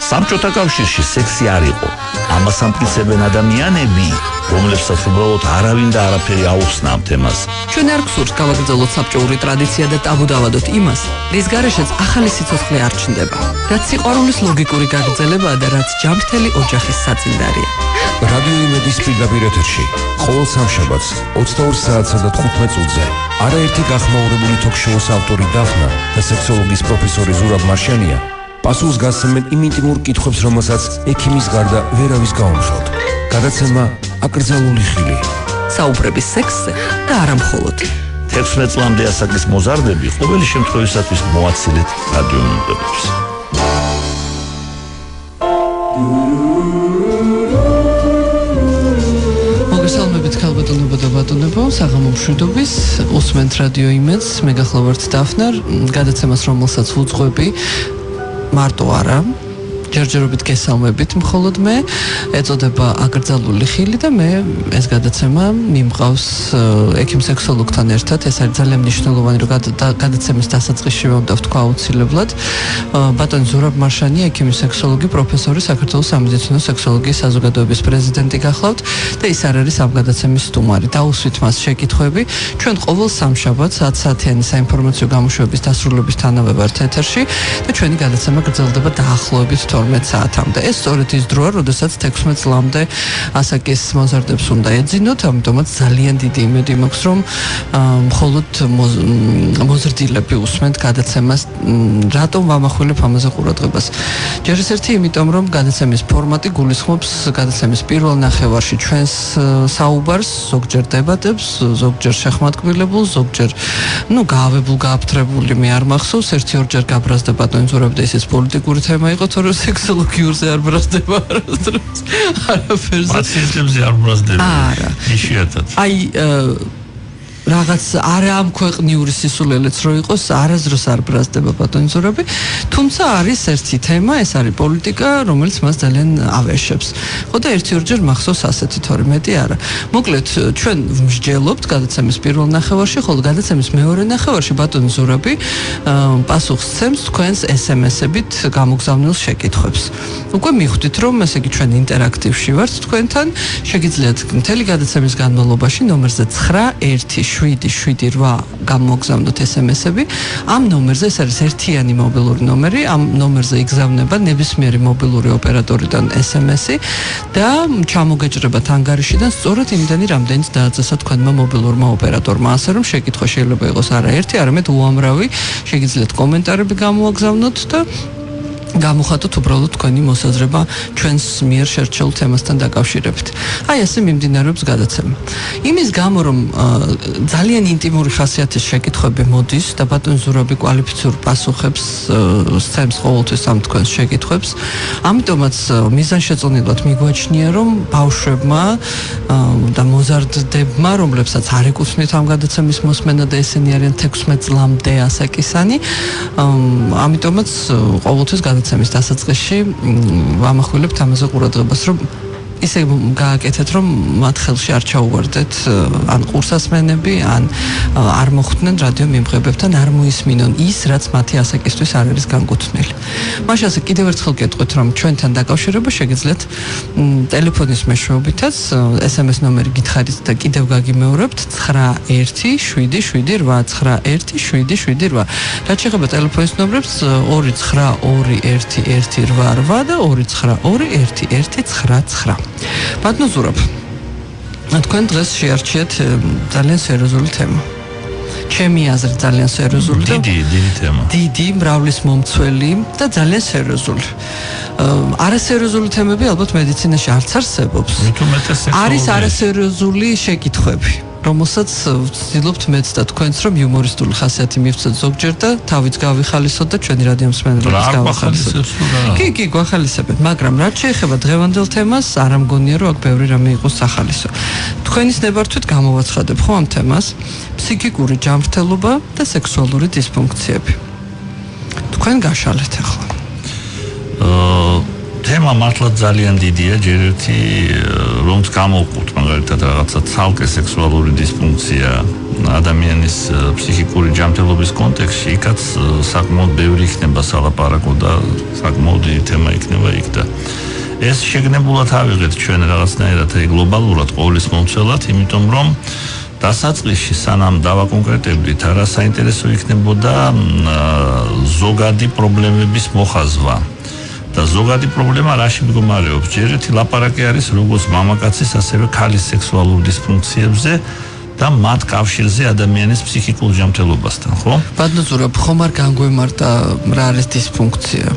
საბჭოთა კავშირში სექსი არ იყო. ამას ამტკიცებენ ადამიანები, რომლებსაც უბრალოდ არავინ და არაფერი აუხსნა ამ თემას. ჩვენ არ გსურს გავაგრძელოთ საბჭოური ტრადიცია და ტაბუ დავადოთ იმას, რის გარეშეც ახალი სიცოცხლე არ ჩნდება. რაც სიყვარულის ლოგიკური გაგრძელებაა და რაც ჯანმრთელი ოჯახის საწინდარია. რადიო იმედის პირდაპირ ეთერში ყოველ სამშაბათს 22 საათსა და 15 წუთზე არაერთი გახმაურებული თოქ-შოუს ავტორი დაფნა და სექსოლოგის პროფესორი ზურაბ მარშანია პასუხს გასცემენ იმ ინტიმურ კითხვებს, რომელსაც ექიმის გარდა ვერავის გაუმშვათ. გადაცემა აკრძალული ხილი. საუბრები სექსზე და არა მხოლოდ. 16 წლამდე ასაკის მოზარდები ყოველი შემთხვევისათვის მოაცილეთ რადიო მიმღებებს. მოგესალმებით ქალბატონებო და ბატონებო, საღამო მშვიდობის, უსმენთ რადიო იმედს, მე გახლავართ დაფნა, გადაცემას რომელსაც ვუძღვები მარტო არა, ჯერჯერობით გესალმებით მხოლოდ მე, ეწოდება აკრძალული ხილი და მე ეს გადაცემა მიმყავს ექიმ სექსოლოგთან ერთად. ეს არის ძალიან მნიშვნელოვანი, რომ გადაცემის დასაწყისში უნდა ვთქვა აუცილებლად. ბატონი ზურაბ მარშანია, ექიმი სექსოლოგი, პროფესორი, საქართველოს სამედიცინო სექსოლოგიის საზოგადოების პრეზიდენტი გახლავთ და ის არის ამ გადაცემის სტუმარი. დაუსვით მას შეკითხვები. ჩვენ ყოველ სამშაბათს 10 საათიანი საინფორმაციო გამოშვების დასრულებისთანავე ვართ ეთერში და ჩვენი გადაცემა გრძელდება დაახლოებით 12 საათამდე. ეს სწორედ ის დროა, როდესაც 16 წლამდე ასაკის მოზარდებს უნდა ეძინოთ, ამიტომაც ძალიან დიდი იმედი მაქვს, რომ მხოლოდ მოზრდილები უსმენთ გადაცემას. რატომ ვამახვილებ ამაზე ყურადღებას? ჯერ ერთი, იმიტომ რომ გადაცემის ფორმატი გულისხმობს გადაცემის პირველ ნახევარში ჩვენს საუბარს, ზოგჯერ დებატებს, ზოგჯერ შეხმატკბილებულს, ზოგჯერ გაავებულ, გააფთრებული მე არ მახსოვს, ერთი-ორჯერ გაბრაზდა ბატონი ზურაბ და ისიც პოლიტიკური თემა იყო, თორე სექსოლოგიურზე არ ბრაზდება არასდროს. არაფერზე. პაციენტებზე არ ბრაზდება. არა. იშვიათად. აი რაღაც არა ამ ქვეყნიური სისულელეც რო იყოს, არასდროს არ ბრაზდება ბატონი ზურაბი, თუმცა არის ერთი თემა, ეს არის პოლიტიკა, რომელიც მას ძალიან ავეშებს. ხო და ერთი-ორჯერ მახსოვს ასეთი, თორე მეტი არა. მოკლედ, ჩვენ ვმსჯელობთ გადაცემის პირველ ნახევარში, ხოლო გადაცემის მეორე ნახევარში ბატონი ზურაბი პასუხს სცემს თქვენს SMS-ებით გამოგზავნილ შეკითხვებს. უკვე მიხვდით, რომ ესე იგი ჩვენ ინტერაქტივში ვართ თქვენთან, შეგიძლიათ მთელი გადაცემის განმავლობაში ნომერზე 9177 გამოგზავნოთ SMS-ები. ამ ნომერზე, ეს არის ერთიანი მობილური ნომერი, ამ ნომერზე იგზავნება ნებისმიერი მობილური ოპერატორიდან SMS-ი და ჩამოგეჭრებათ ანგარიშიდან სწორედ იმდენი, რამდენიც დააწესა თქვენმა მობილურმა ოპერატორმა. ასე რომ შეკითხვა შეიძლება იყოს არა ერთი, არამედ უამრავი. შეგიძლიათ კომენტარები გამოაგზავნოთ და გამოხატოთ უბრალოდ თქვენი მოსაზრება ჩვენს მიერ შერჩეულ თემასთან დაკავშირებით. აი ასე მიმდინარეობს გადაცემა. იმის გამო, რომ ძალიან ინტიმური ხასიათის შეკითხვები მოდის და ბატონი ზურაბი კვალიფიციურ პასუხებს სცემს ყოველთვის ამ თქვენს შეკითხვებს, ამიტომაც მიზანშეწონილად მიგვაჩნია, რომ ბავშვებმა და მოზარდდებმა, რომლებსაც არ ეკუთვნით ამ გადაცემის მოსმენა და ესენი არიან 16 წლამდე ასაკისანი, ამიტომაც ყოველთვის გადაცემის დასაწყისში ვამახვილებთ ამაზე ყურადღებას, რომ ისე გააკეთეთ, რომ მათ ხელში არ ჩაუვარდეთ ან ყურსასმენები, ან არ მოხვდნენ რადიო მიმღებებთან, არ მოისმინონ ის, რაც მათი ასაკისთვის არ არის განკუთვნილი. მაშასე კიდევ ერთხელ გეტყვით, რომ ჩვენთან დაკავშირება შეგიძლიათ ტელეფონის მეშვეობითაც, SMS ნომერი გითხარით და კიდევ გაგიმეორებთ 9177891778. რაც შეეხება ტელეფონის ნომრებს 292188 და 29211199. ბატონო ზურაბ, თქვენ დღეს შეარჩიეთ ძალიან სერიოზული თემა. ჩემი აზრით ძალიან სერიოზული და დიდი თემა. დიდი, მრავლის მომცველი და ძალიან სერიოზული. არასერიოზული თემები ალბათ მედიცინაში არც არსებობს. არის არასერიოზული შეკითხვები, რომელსაც ვცდილობთ მეც და თქვენც, რომ იუმორისტული ხასიათი მივცეთ ზოგჯერ და თავიც გავიხალისოთ და ჩვენი რადიო მსმენელებს გავახალისოთ. კი, გვახალისებთ, მაგრამ რაც შეეხება დღევანდელ თემას, არ ამგონია, რომ აქ ბევრი რამე იყოს სახალისო. თქვენის ნებართვით გამოვაცხადებ ხო ამ თემას, ფსიქიკური ჯანმრთელობა და სექსუალური დისფუნქციები. თქვენ გაშალეთ ახლა. თემა მართლა ძალიან დიდია, ჯერ ერთი რომც გამოვყოთ მაგალითად რაღაცა ცალკე სექსუალური დისფუნქცია ადამიანის ფსიქიკური ჯანმრთელობის კონტექსტში, იქაც საკმაოდ ბევრი იქნება სალაპარაკო და საკმაოდ დიდი თემა იქნება იქნება იქ და ეს შეგნებულად ავიღეთ ჩვენ რაღაცნაირად გლობალურად ყოვლის მომცველად, იმიტომ რომ დასაწყისში სანამ დავაკონკრეტებდით, რა საინტერესო იქნებოდა ზოგადი პრობლემების მოხაზვა. და ზოგადი პრობლემა რაში მდგომარეობს? ჯერ ერთი ლაპარაკი არის როგორც მამაკაცის, ასევე ქალის სექსუალურ დისფუნქციებზე და მათ კავშირზე ადამიანის ფსიქიკურ ჯანმრთელობასთან, ხო? ბატონო, ხომ არ განგვემართა რა არის დისფუნქცია?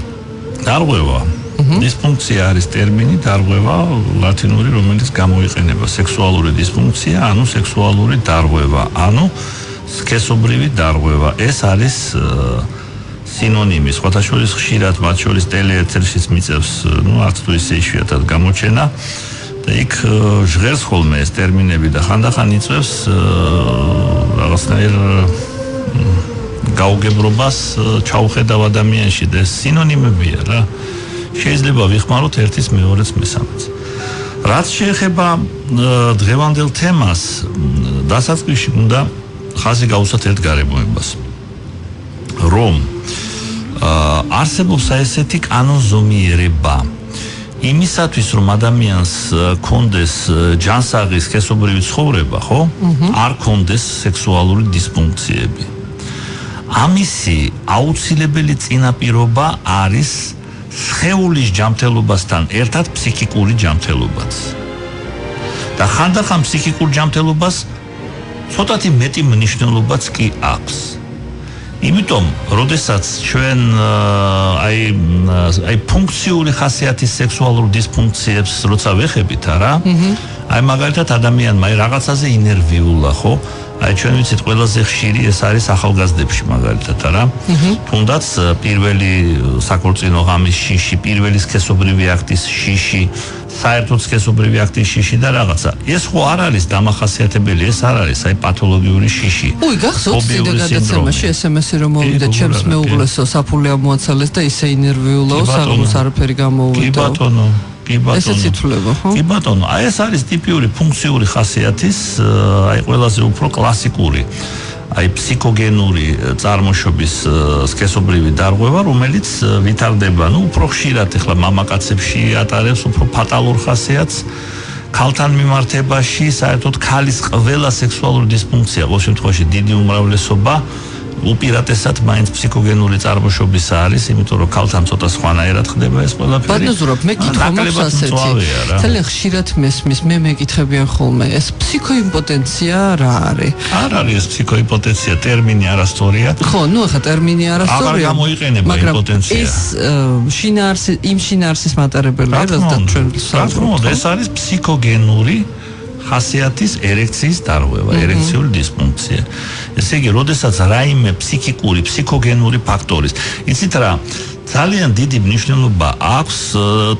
დარღვევა. დისფუნქცია არის ტერმინი, დარღვევა ლათინური, რომელიც გამოიყენება სექსუალური დისფუნქცია, ანუ სექსუალური დარღვევა, ანუ სქესობრივი დარღვევა. ეს არის სინონიმი, სხვათა შორის ხშირად, მათ შორის ტელეეთერშიც მიწევს, არც თუ ისე იშვიათად გამოჩენა და იქ ჟღერს ხოლმე ეს ტერმინები და ხანდახან იწვევს რაღაცნაირ გაუგებრობას ჩაუხედავ ადამიანში და ეს სინონიმებია რა. შეიძლება ვიხმაროთ ერთის მეორეს მესამეც. რაც შეეხება დღევანდელ თემას, დასაწყისში უნდა ხაზი გაუსვათ ერთ გარემოებას, რომ არსებობს ესეთი კანონზომიერება იმისათვის, რომ ადამიანს კონდეს ჯანსაღი სქესობრივი ცხოვრება, ხო? არ კონდეს სექსუალური დისფუნქციები. ამისი აუცილებელი წინაპირობა არის სხეულის ჯანმრთელობასთან ერთად ფსიქიკური ჯანმრთელობაც. და ხანდახან ფსიქიკურ ჯანმრთელობას ცოტათი მეტი მნიშვნელობაც კი აქვს. იმიტომ, როდესაც ჩვენ აი ფუნქციური ხასიათის სექსუალურ დისფუნქციებს როცა ვეხებით, არა? აი მაგალითად ადამიანმა აი რაღაცაზე ინერვიულა, ხო? აი ჩვენ ვიცით ყველაზე ხშირი ეს არის ახალგაზრდებში მაგალითად, არა? თუნდაც პირველი საქორწინო ღამის შიში, პირველი სქესობრივი აქტის შიში, საერთოდ სქესობრივი აქტის შიში და რაღაცა. ეს ხო არ არის დამახასიათებელი, ეს არ არის აი პათოლოგიური შიში. გახსოვთ წინა გადაცემაში SMS-ი რომ მოვიდა ჩემს მეუღლესო, საფულე ამოაცალეს და ისე ინერვიულაო, საღამოს არაფერი გამოუვიდა. კი ბატონო. ესეც ითვლება, ხო? კი ბატონო, აი ეს არის ტიპიური ფუნქციური ხასიათის, აი ყველაზე უფრო კლასიკური, აი ფსიქოგენური წარმოშობის სქესობრივი დარღვევა, რომელიც ვითარდება, უფრო ხშირად ახლა მამაკაცებში ატარებს უფრო ფატალურ ხასიათს, ქალთან მიმართებაში, საერთოდ ქალის ყველა სექსუალური დისფუნქცია, ყოველ შემთხვევაში დიდი უმრავლესობა უპირატესად მაინც ფსიქოგენური წარმოშობის არის, იმიტომ რომ ქალთან ცოტა სხვანაირად ხდება ეს ყველაფერი. ბატონო, მე კითხავ ასეთი. ძალიან ხშირად მესმის, მე მეკითხებიან ხოლმე, ეს ფსიქოიმპოტენცია რა არის? არ არის ეს ფსიქოიმპოტენცია, ტერმინი არასწორია. ხო, ახლა ტერმინი არასწორია. აღარ გამოიყენება იმპოტენცია. ეს შინაარსის მატარებელია, რადგან ჩვენ ვსაუბრობთ. ეს არის ფსიქოგენური ხასიათის ერექციის დარღვევა, ერექციული დისფუნქცია. ესე იგი, როდესაც რაიმე ფსიქიკური, ფსიქოგენური ფაქტორის, იცით რა, ძალიან დიდი მნიშვნელობა აქვს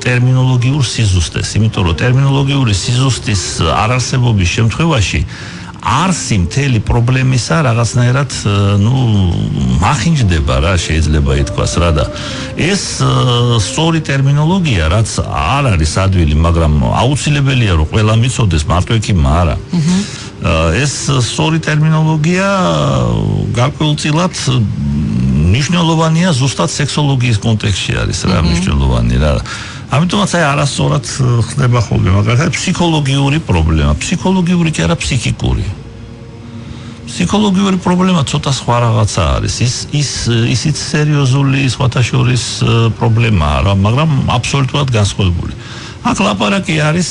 ტერმინოლოგიურ სიზუსტეს, იმიტომ რომ ტერმინოლოგიური სიზუსტის არარსებობის შემთხვევაში არსი მთელი პრობლემისა რაღაცნაირად მახინჯდება რა შეიძლება ითქვას რა და ეს სწორი ტერმინოლოგია რაც არ არის ადვილი, მაგრამ აუცილებელია რომ ყველა მიცოდეს, მარტო იქიმა არა. ეს სწორი ტერმინოლოგია გარკვეულწილად მნიშვნელოვანია ზუსტად სექსოლოგიის კონტექსტში არის რა მნიშვნელოვანი რა. ამიტომაც აი არასწორად ხდება ხოლმე მაგალითად ფსიქოლოგიური პრობლემა, ფსიქოლოგიური კი არა ფსიქიკური. ფსიქოლოგიური პრობლემა ცოტა სხვა რაღაცა არის. ისიც სერიოზული სხვათა შორის პრობლემაა რა, მაგრამ აბსოლუტურად განსხვავებული. აქ ლაპარაკი არის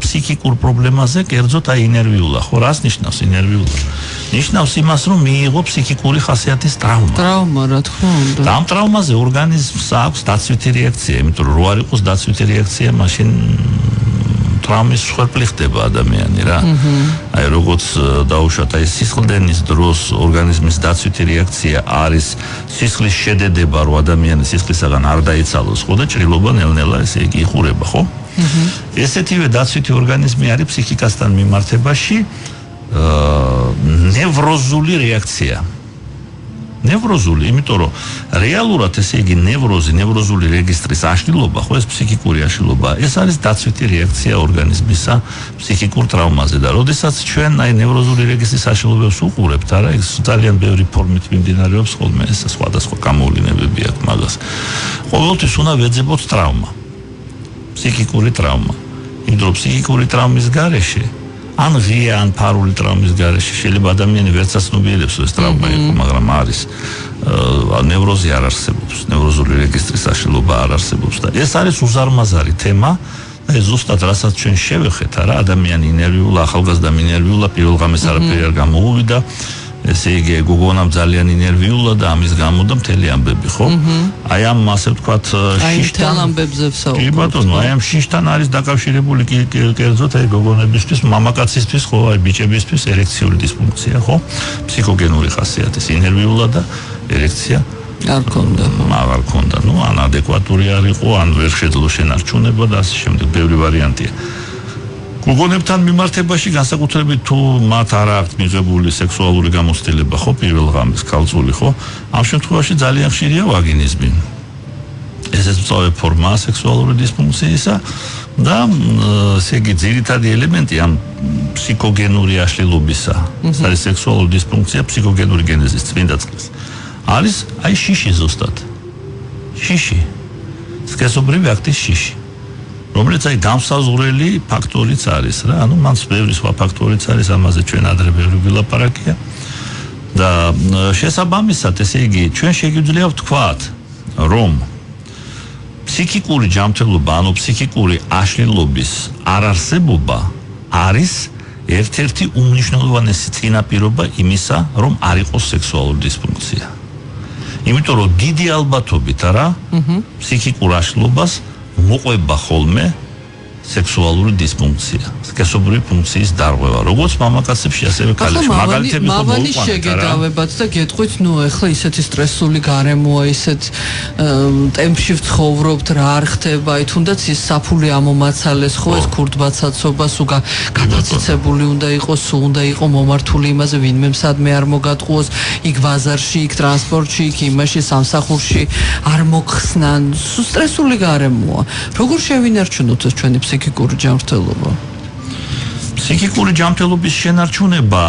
ფსიქიკურ პრობლემაზე, კერძოდ აი ინერვიულა. ხო, რას ნიშნავს ინერვიულა? ნიშნავს იმას, რომ მიიღო ფსიქიკური ხასიათის ტრავმა. ტრავმა, რა თქმა უნდა. და ამ ტრავმაზე ორგანიზმს აქვს დაცვითი რეაქცია, იმიტომ რომ რო არ იყოს დაცვითი რეაქცია, მაშინ ტრავმის სხერფლი ხდება ადამიანი რა. აი როგორც დაუშვათ, აი სისხლდენის დროს ორგანიზმის დაცვითი რეაქცია არის სისხლის შედედება, რომ ადამიანი სისხლისაგან არ დაიცალოს, ხო და ჭრილობა ნელ-ნელა ესე იგი იხურება, ხო? ესეთივე დაცვითი ორგანიზმი არის ფსიქიკასთან მიმართებაში ნევროზული რეაქცია. ნევროზული, იმიტომ რომ რეალურად ესე იგი ნევროზული რეგისტრის აშლილობა, ხო ეს ფსიქიკური აშლილობა, ეს არის დაცვითი რეაქცია ორგანიზმისა ფსიქიკურ ტრავმაზე და როდესაც ჩვენ აი ნევროზული რეგისტრის აშლილობებს უყურებთ, არა, ეს ძალიან ბევრი ფორმით მიმდინარეობს ხოლმე, ეს სხვადასხვა გამოვლინებები აქვს მაგას. ყოველთვის უნდა ვეძებოთ ტრავმა. ფსიქიკური ტრავმა. იმიტომ რომ ფსიქიკური ტრავმის გარეშე ან ღია ან ფარული ტრავმის გარეშე შეიძლება ადამიანი ვერც აცნობიერებს ეს ტრავმა იყო, მაგრამ არის ნევროზი არ არსებობს, ნევროზული რეგისტრის აშლილობა არ არსებობს და ეს არის უზარმაზარი თემა და ეს ზუსტად რასაც ჩვენ შევეხეთ, არა ადამიანი ინერვიულა, ახალგაზრდა ინერვიულა, პირველ ღამეს არაფერი არ გამოუვიდა, ესე იგი გოგონამ ძალიან ინერვიულა და ამის გამო და მთელი ამბები, ხო? აი ამ ასე ვთქვათ შიშთან ამბებზე ვსაუბრობთ. კი ბატონო, აი ამ შიშთან არის დაკავშირებული კერძოდ აი გოგონებისთვის, მამაკაცისთვის, ხო, აი ბიჭებისთვის ერექციული დისფუნქცია, ხო? ფსიქოგენური ხასიათის ინერვიულა და ერექცია არ ქონდა. არ ქონდა, ნუ ან ადეკვატური არ იყო, ან ვერ შეძლო შენარჩუნება და ასე შემდეგ, ბევრი ვარიანტია. გოგონებთან მიმართებაში განსაკუთრებით თუ მათ არ აქვს მიღებული სექსუალური გამოცდილება, ხო, პირველ ღამეს ქალწული, ხო? ამ შემთხვევაში ძალიან ხშირია ვაგინიზმი. ესეც მწვავე ფორმაა სექსუალური დისფუნქციისა და ესე იგი ძირითადი ელემენტი ამ ფსიქოგენური აშლილობისა, ეს არის სექსუალური დისფუნქცია ფსიქოგენური გენეზის წმინდა წყლის. არის აი შიში ზუსტად. შიში. სქესობრივი აქტის შიში. რომელიც აი გამსაზღვრელი ფაქტორიც არის რა, ანუ მან ბევრი სხვა ფაქტორიც არის, ამაზე ჩვენ ადრე ბევრი ვილაპარაკია. და შესაბამისად, ესე იგი, ჩვენ შეგვიძლია ვთქვათ, რომ ფსიქიკური ჯანმრთელობა, ანუ ფსიქიკური აშლილობის არარსებობა არის ერთ-ერთი უმნიშვნელოვანესი წინაპირობა იმისა, რომ არ იყოს სექსუალური დისფუნქცია. იმიტომ რომ დიდი ალბათობით არა, ფსიქიკურ აშლილობას მოყვება ხოლმე სექსუალური დისფუნქცია, სქესობრივი ფუნქციის დარღვევა, როგორც მამაკაცებში, ასევე ქალებში. მაგალითები ხო მოვიყვანეთ რა. შეგედავებათ და გეტყვით, ნუ ეხლა ისეთი სტრესული გარემოა, ისეთ ტემპში ვცხოვრობთ, რა არ ხდება, აი თუნდაც ის საფული ამომაცალეს, ხო, ეს ქურდბაცაცობა, სულ გადაციცებული უნდა იყოს, სულ უნდა იყო მომართული იმაზე, ვინმე სადმე არ მოგატყუოს, იქ ბაზარში, იქ ტრანსპორტში, იქ იმაში, სამსახურში არ მოგხსნან, სტრესული გარემოა. როგორ შევინარჩუნოთ ეს ჩვენი ფსიქიკური ჯანმრთელობა? ფსიქიკური ჯანმრთელობის შენარჩუნება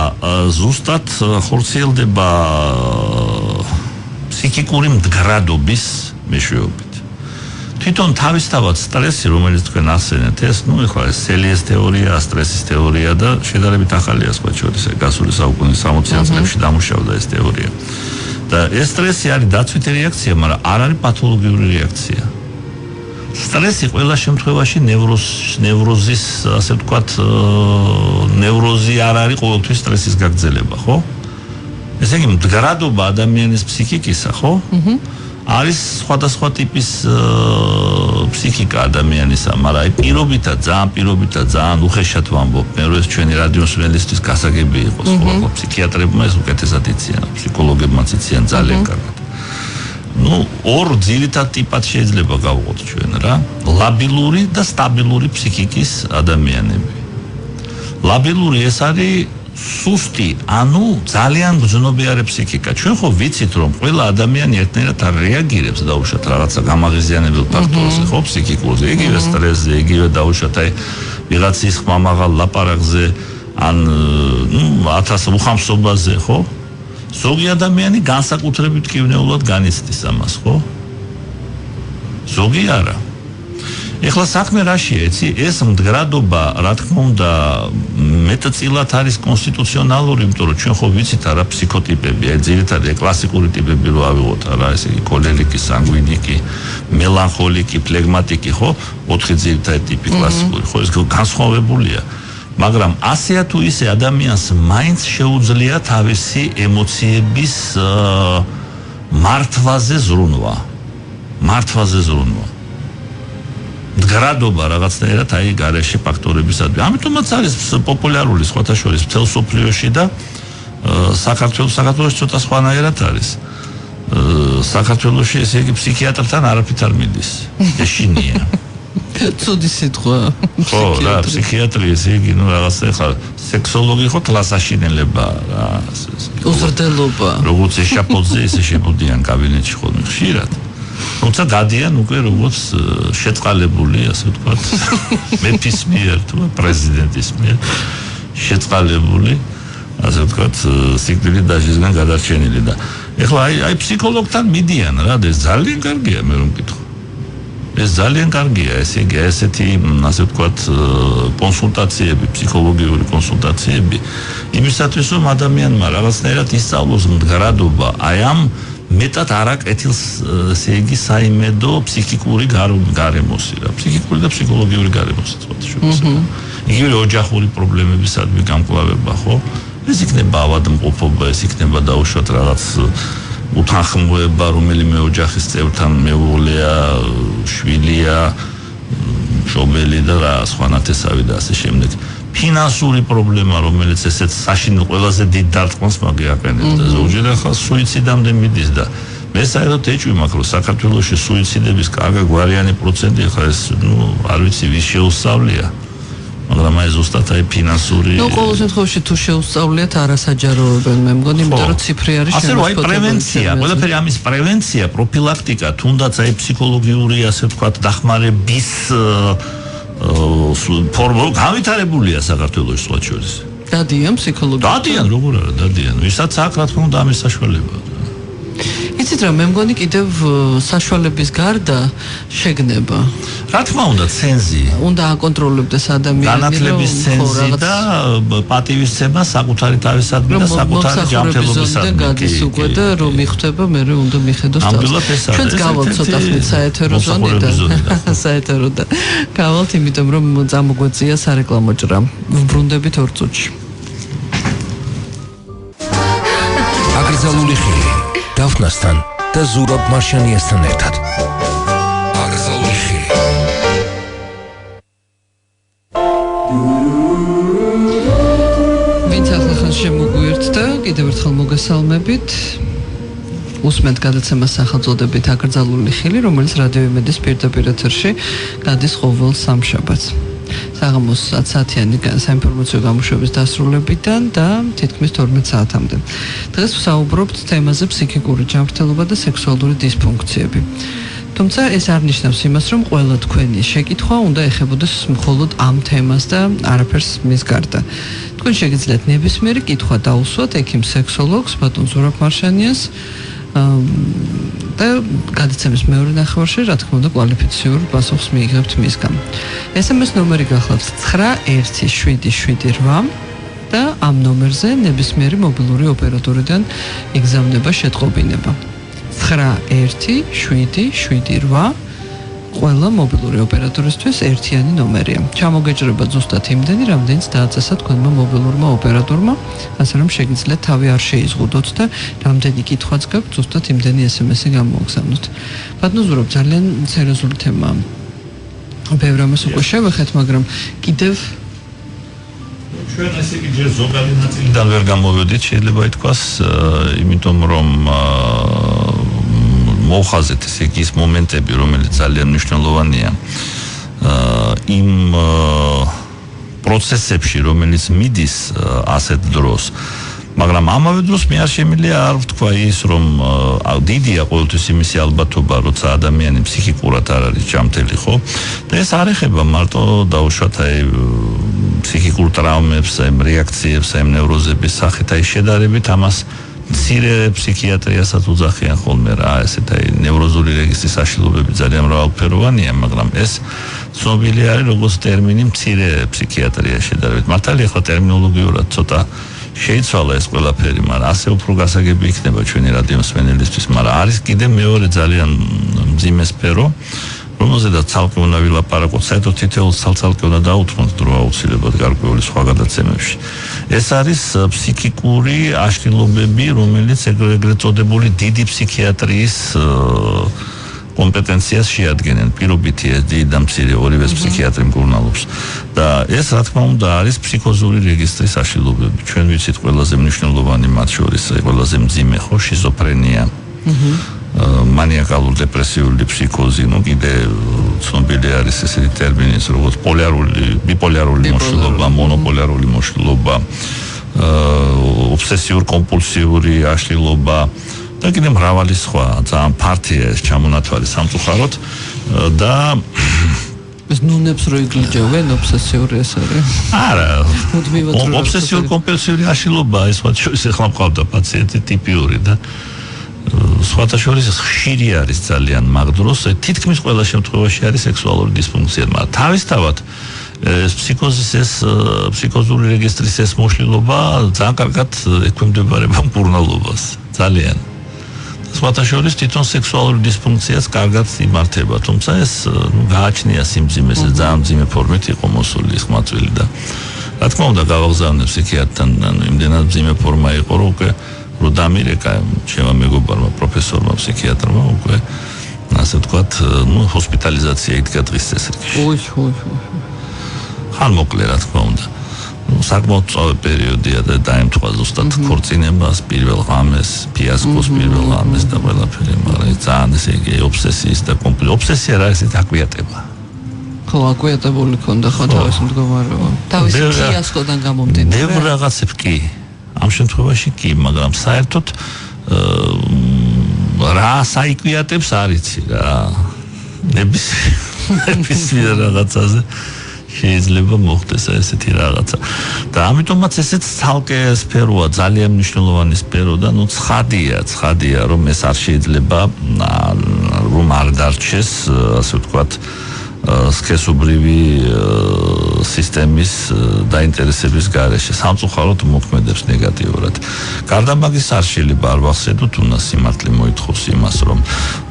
ზუსტად ხორციელდება ფსიქიკური მდგრადობის მეშვეობით. თვითონ თავისთავად სტრესი, რომელიც თქვენ ასენეთ, ეს, ნუ ეხლა ეს სელიეს თეორია, სტრესის თეორია და შედარებით ახალია სხვა შორის, გასული საუკუნის 60-იან წლებში დამუშავდა ეს თეორია. და ეს სტრესი არის დაცვითი რეაქცია, მაგრამ არ არის პათოლოგიური რეაქცია. სტრესი ყველა შემთხვევაში ნევროზის, ასე ვთქვათ, ნევროზი არ არის ყოველთვის სტრესის გაგრძელება, ხო? ესე იგი, მდგრადობა ადამიანის ფსიქიკისა, ხო? არის სხვადასხვა ტიპის ფსიქიკა ადამიანისა, მაგრამ აი პირობითად, ძალიან უხეშად ვამბობ, მე რომ ეს ჩვენი რადიოსმენელისთვის გასაგები იყოს, ხო? ახლა ფსიქიატრებმა ეს უკეთესად იციან, ფსიქოლოგებმაც იციან ძალიან კარგად. ნუ ორ ძირითად ტიპად შეიძლება გავუყოთ ჩვენ რა, ლაბილური და სტაბილური ფსიქიკის ადამიანები. ლაბილური ეს არის სუსტი, ანუ ძალიან გრძნობიარე ფსიქიკა. ჩვენ ხო ვიცით რომ ყველა ადამიანი ერთნაირად არ რეაგირებს დაუშვათ რაღაცა გამაღიზიანებელ ფაქტორზე, ხო, ფსიქიკურზე, იგივე სტრესზე, იგივე დაუშვათ აი ვიღაცის ხმამაღალ ლაპარაკზე, ან ნუ 1000 უხამსობაზე, ხო? ზოგი ადამიანი განსაკუთრებით კივნეულად განიცდის ამას, ხო? ზოგი არა. ეხლა საქმე რაშია, იცი? ეს მდგრადობა, რა თქმა უნდა, მეტწილად არის კონსტიტუციონალური, იმიტომ რომ ჩვენ ხო ვიცით არა ფსიქოტიპები, აი ძირითადად კლასიკური ტიპები რო ავიღოთ, არა, ესე იგი კოლერიკი, სანგვინიკი, მელანხოლიკი, ფლეგმატიკი, ხო? 4 ძირითადი ტიპი კლასიკური, ხო, ეს განსხვავებულია. მაგრამ ასეა თუ ისე ადამიანს მაინც შეუძლია თავისი ემოციების მართვაზე ზრუნვა. მდგრადობა რაღაცნაირად აი გარეშე ფაქტორებისადმი. ამიტომაც არის პოპულარული სხვათა შორის მთელ სოფლიოში და საქართველოში ცოტა სხვანაირად არის. საქართველოში ესე იგი ფსიქიატრთან არაფრით არ მიდის. ეშინია. ცუდი სიტყვა. ხო, რა, ფსიქიატრი ესე იგი, ნუ რაღაცა ეხლა სექსოლოგი ხო თლასაშინელება რა. უზრდელობა. როგორც ეშაპოძე ესე შემოდიან კაბინეტში ხოლმე ხშირად. თუმცა გადიან უკვე როგორც შეწყალებული, ასე ვთქვათ, მეფის მიერ თუ პრეზიდენტის მიერ შეწყალებული, ასე ვთქვათ, სიკვდილით დაჟისგან გადარჩენილი და ეხლა აი ფსიქოლოგთან მიდიან რა, ეს ძალიან კარგია, მე რომ მკითხო. ეს ძალიან კარგია, ესე იგი, ესეთი, ასე ვთქვათ, კონსულტაციები, ფსიქოლოგიური კონსულტაციები, იმისათვის, რომ ადამიანმა რაღაცნაირად ისწავლოს მდგრადობა, აი ამ მეტად არაკეთილს, ესე იგი, საიმედო ფსიქიკური გარემოსი რა, ფსიქიკური და ფსიქოლოგიური გარემოსი, თქო. იგივე ოჯახური პრობლემებისადმი გამკლავება, ხო? ეს იქნება ავადმყოფობა, ეს იქნება დაუშვათ რაღაც უთანხმოება, რომელიმე ოჯახის წევრთან მეუღლეა, შვილია, მშობელი და რა სხვა ნათესავი და ასე შემდეგ. ფინანსური პრობლემა, რომელიც ესეც საშინელ ყველაზე დიდ დარტყმას მაგიაყენებს. ზოგჯერ ახლა სუიციდამდე მიდის და მე საერთოდ ეჭვი მაქვს, რომ საქართველოში სუიციდების კარგი გვარიანი პროცენტი ახლა ეს, არ ვიცი, ვის შეუსწავლია. მაგრამ აი ზუსტად აი ფინანსური ყოველ შემთხვევაში თუ შეუსწავლიათ არასაჯაროებენ მე მგონი იმიტომ რომ ციფრი არის ასე რომ აი პრევენცია ყველაფერი ამის პრევენცია პროფილაქტიკა თუნდაც აი ფსიქოლოგიური ასე ვთქვათ დახმარების ფორმა განვითარებულია საქართველოს სხვა შორის დადიან ფსიქოლოგია დადიან როგორ არა დადიან ვისაც აქვს რა თქმა უნდა ამის საშუალება იცით რა მე მგონი კიდევ საშუალების გარდა შეგნება რა თქმა უნდა ცენზი უნდა აკონტროლებდეს ადამიანი განათლების ცენზი და პატივისცემა საკუთარი თავისადმი და საკუთარი ჯანმრთელობისადმი გადის უკვე და რომ მიხვდება მე უნდა მიხედოს ჩვენც გავალთ ცოტა ხნით საეთერო ზონიდან საეთეროდან გავალთ იმიტომ რომ წამოგვეწია სარეკლამო ჭრა ვბრუნდებით 2 წუთში აკრძალული ხილი დაფნასთან და ზურაბ მარშანიასთან ერთად. აკრძალული ხილი. ვინც ახლა შემოგვიერთდა, კიდევ ერთხელ მოგესალმებით. უსმენთ გადაცემას სახელწოდებით აკრძალული ხილი, რომელიც რადიო იმედის პირდაპირ ეთერში გადის ყოველ სამშაბათს. საღამოს 10 საათიანი საინფორმაციო გამოშვების დასრულებიდან და თითქმის 12 საათამდე. დღეს ვსაუბრობთ თემაზე ფსიქიკური ჯანმრთელობა და სექსუალური დისფუნქციები. თუმცა ეს არ ნიშნავს იმას, რომ ყველა თქვენი შეკითხვა უნდა ეხებოდეს მხოლოდ ამ თემას და არაფერს მის გარდა. თქვენ შეგიძლიათ ნებისმიერი კითხვა დაუსვათ ექიმ სექსოლოგს ბატონ ზურაბ მარშანიას და გადაცემის მეორე ნახევარში რა თქმა უნდა კვალიფიციურ პასუხს მიიღებთ მისგან. SMS ნომერი გახლავთ 91778 და ამ ნომერზე ნებისმიერი მობილური ოპერატორიდან იგზავნება შეტყობინება. 91778 ყველა მობილური ოპერატორისთვის ერთიანი ნომერია. ჩამოგეჭრება ზუსტად იმდენი, რამდენიც დააწესა თქვენმა მობილურმა ოპერატორმა, ასე რომ შეგიძლიათ თავი არ შეიზღუდოთ და რამდენი კითხვაც გაქვთ, ზუსტად იმდენი SMS-ი გამოაგზავნოთ. ბატონ ზურაბ, ძალიან სერიოზული თემაა. ბევრ ამას უკვე შევეხეთ, მაგრამ კიდევ ჩვენ ესე იგი ჯერ ზოგადი ნაწილიდან ვერ გამოვედით, შეიძლება ითქვას, იმიტომ რომ მოხაზეთ ესე იგი ის მომენტები, რომელიც ძალიან მნიშვნელოვანია იმ პროცესებში, რომელიც მიდის ასეთ დროს. მაგრამ ამავე დროს მე არ შემიძლია არ ვთქვა ის, რომ დიდია ყოველთვის იმისი ალბათობა, როცა ადამიანი ფსიქიკურად არ არის ჯანმრთელი, ხო? და ეს არ ეხება მარტო დაუშვათ აი ფსიქიკურ ტრაუმებს, აი რეაქციებს, აი ნევროზების სახით, აი შედარებით ამას მცირე ფსიქიატრიასაც უძახიან ხოლმე რა, ესეთ აი ნევროზული რეგისტრის საშიშროებები ძალიან მრავალფეროვანია, მაგრამ ეს ცნობილი არის როგორც ტერმინი მცირე ფსიქიატრია შედარებით. მართალია ახლა ტერმინოლოგიურად ცოტა შეიცვალა ეს ყველაფერი, მაგრამ ასე უფრო გასაგები იქნება ჩვენი რადიო მსმენელისთვის, მაგრამ არის კიდე მეორე ძალიან მძიმე სფერო, რომელზედაც ცალკე უნდა ვილაპარაკოთ, საერთოდ თითოეულს ცალკე უნდა დაუთმოთ დრო აუცილებლად გარკვეული სხვა გადაცემებში. ეს არის ფსიქიკური აშლილობები, რომელიც ეგრეთ წოდებული დიდი ფსიქიატრიის კომპეტენციას შეადგენენ. პირობითი ეს დიდი და მცირე ორივე ფსიქიატრი მკურნალობს. და ეს რა თქმა უნდა არის ფსიქოზური რეგისტრის აშლილობები. ჩვენ ვიცით ყველაზე მნიშვნელოვანი მათ შორის ყველაზე მძიმე ხო შიზოფრენია. მანიაკალურ დეპრესიული ფსიქოზი, ну კიდე ცნობილი არის ესეთი ტერმინიც როგორც ბიპოლარული მოშლილობა, მონოპოლარული მოშლილობა, ობსესიურ კომპულსიური აშლილობა და კიდე მრავალი სხვა ძალიან ფართია ეს ჩამონათვალი სამწუხაროდ და ეს ნუნებს რო იგლიჯავენ ობსესიური ეს არის. არა, ობსესიურ კომპულსიური აშლილობა ეს მათ შორის ახლა მყავდა პაციენტი ტიპიური და სხვათა შორის ხშირი არის ძალიან მაგდროს, თითქმის ყველა შემთხვევაში არის სექსუალური დისფუნქცია, მაგრამ თავისთავად ფსიქოზური რეგისტრის ეს მოშლილობა ძალიან კარგად ექვემდებარება მკურნალობას, ძალიან. სხვათა შორის თვითონ სექსუალური დისფუნქციაც კარგად იმართება, თუმცა ეს გააჩნია სიმძიმეს, ძალიან მძიმე ფორმით იყო მოსული ხმაწვილი და რა თქმა უნდა გავაღზავნე ფსიქიატრთან, იმდენად მძიმე ფორმა იყო, რომ უკვე დამირეკა ჩემმა მეგობარმა პროფესორმა ფსიქიატრმა უკვე ასე ვთქვათ, ჰოსპიტალიზაცია იდგა დღის წესრიგში. ხან მოკლე რა თქმა უნდა. საკმაოდ წავე პერიოდია და დაემთხვა ზუსტად ქორწინებას, პირველ ღამეს, ფიასკოს პირველ ღამეს და ყველაფერი, მაგრამ ძალიან ესე იგი ობსესიის და ობსესია რა ისეთ აკვიატება. ხო, აკვიატებული ქონდა ხო თავის მდგომარეობა. თავის ფიასკოდან გამომდინარე. ბევრ რაღაცებ კი. ამ შემთხვევაში კი, მაგრამ საერთოდ რა საიკვიატებს არ იცი რა. ნებისმიერ რაღაცაზე შეიძლება მოხდეს ესეთი რაღაცა. და ამიტომაც ესეც ცალკე სფეროა, ძალიან მნიშვნელოვანი სფერო და ცხადია, რომ ეს არ შეიძლება რომ არ დარჩეს, ასე ვთქვათ, სქესობრივი სისტემის დაინტერესების გარეშე. სამწუხაროდ მოქმედებს ნეგატიურად. გარდა მაგის არ შეიძლება არ ვახსენოთ, უნდა სიმართლე მოითხოვს იმას, რომ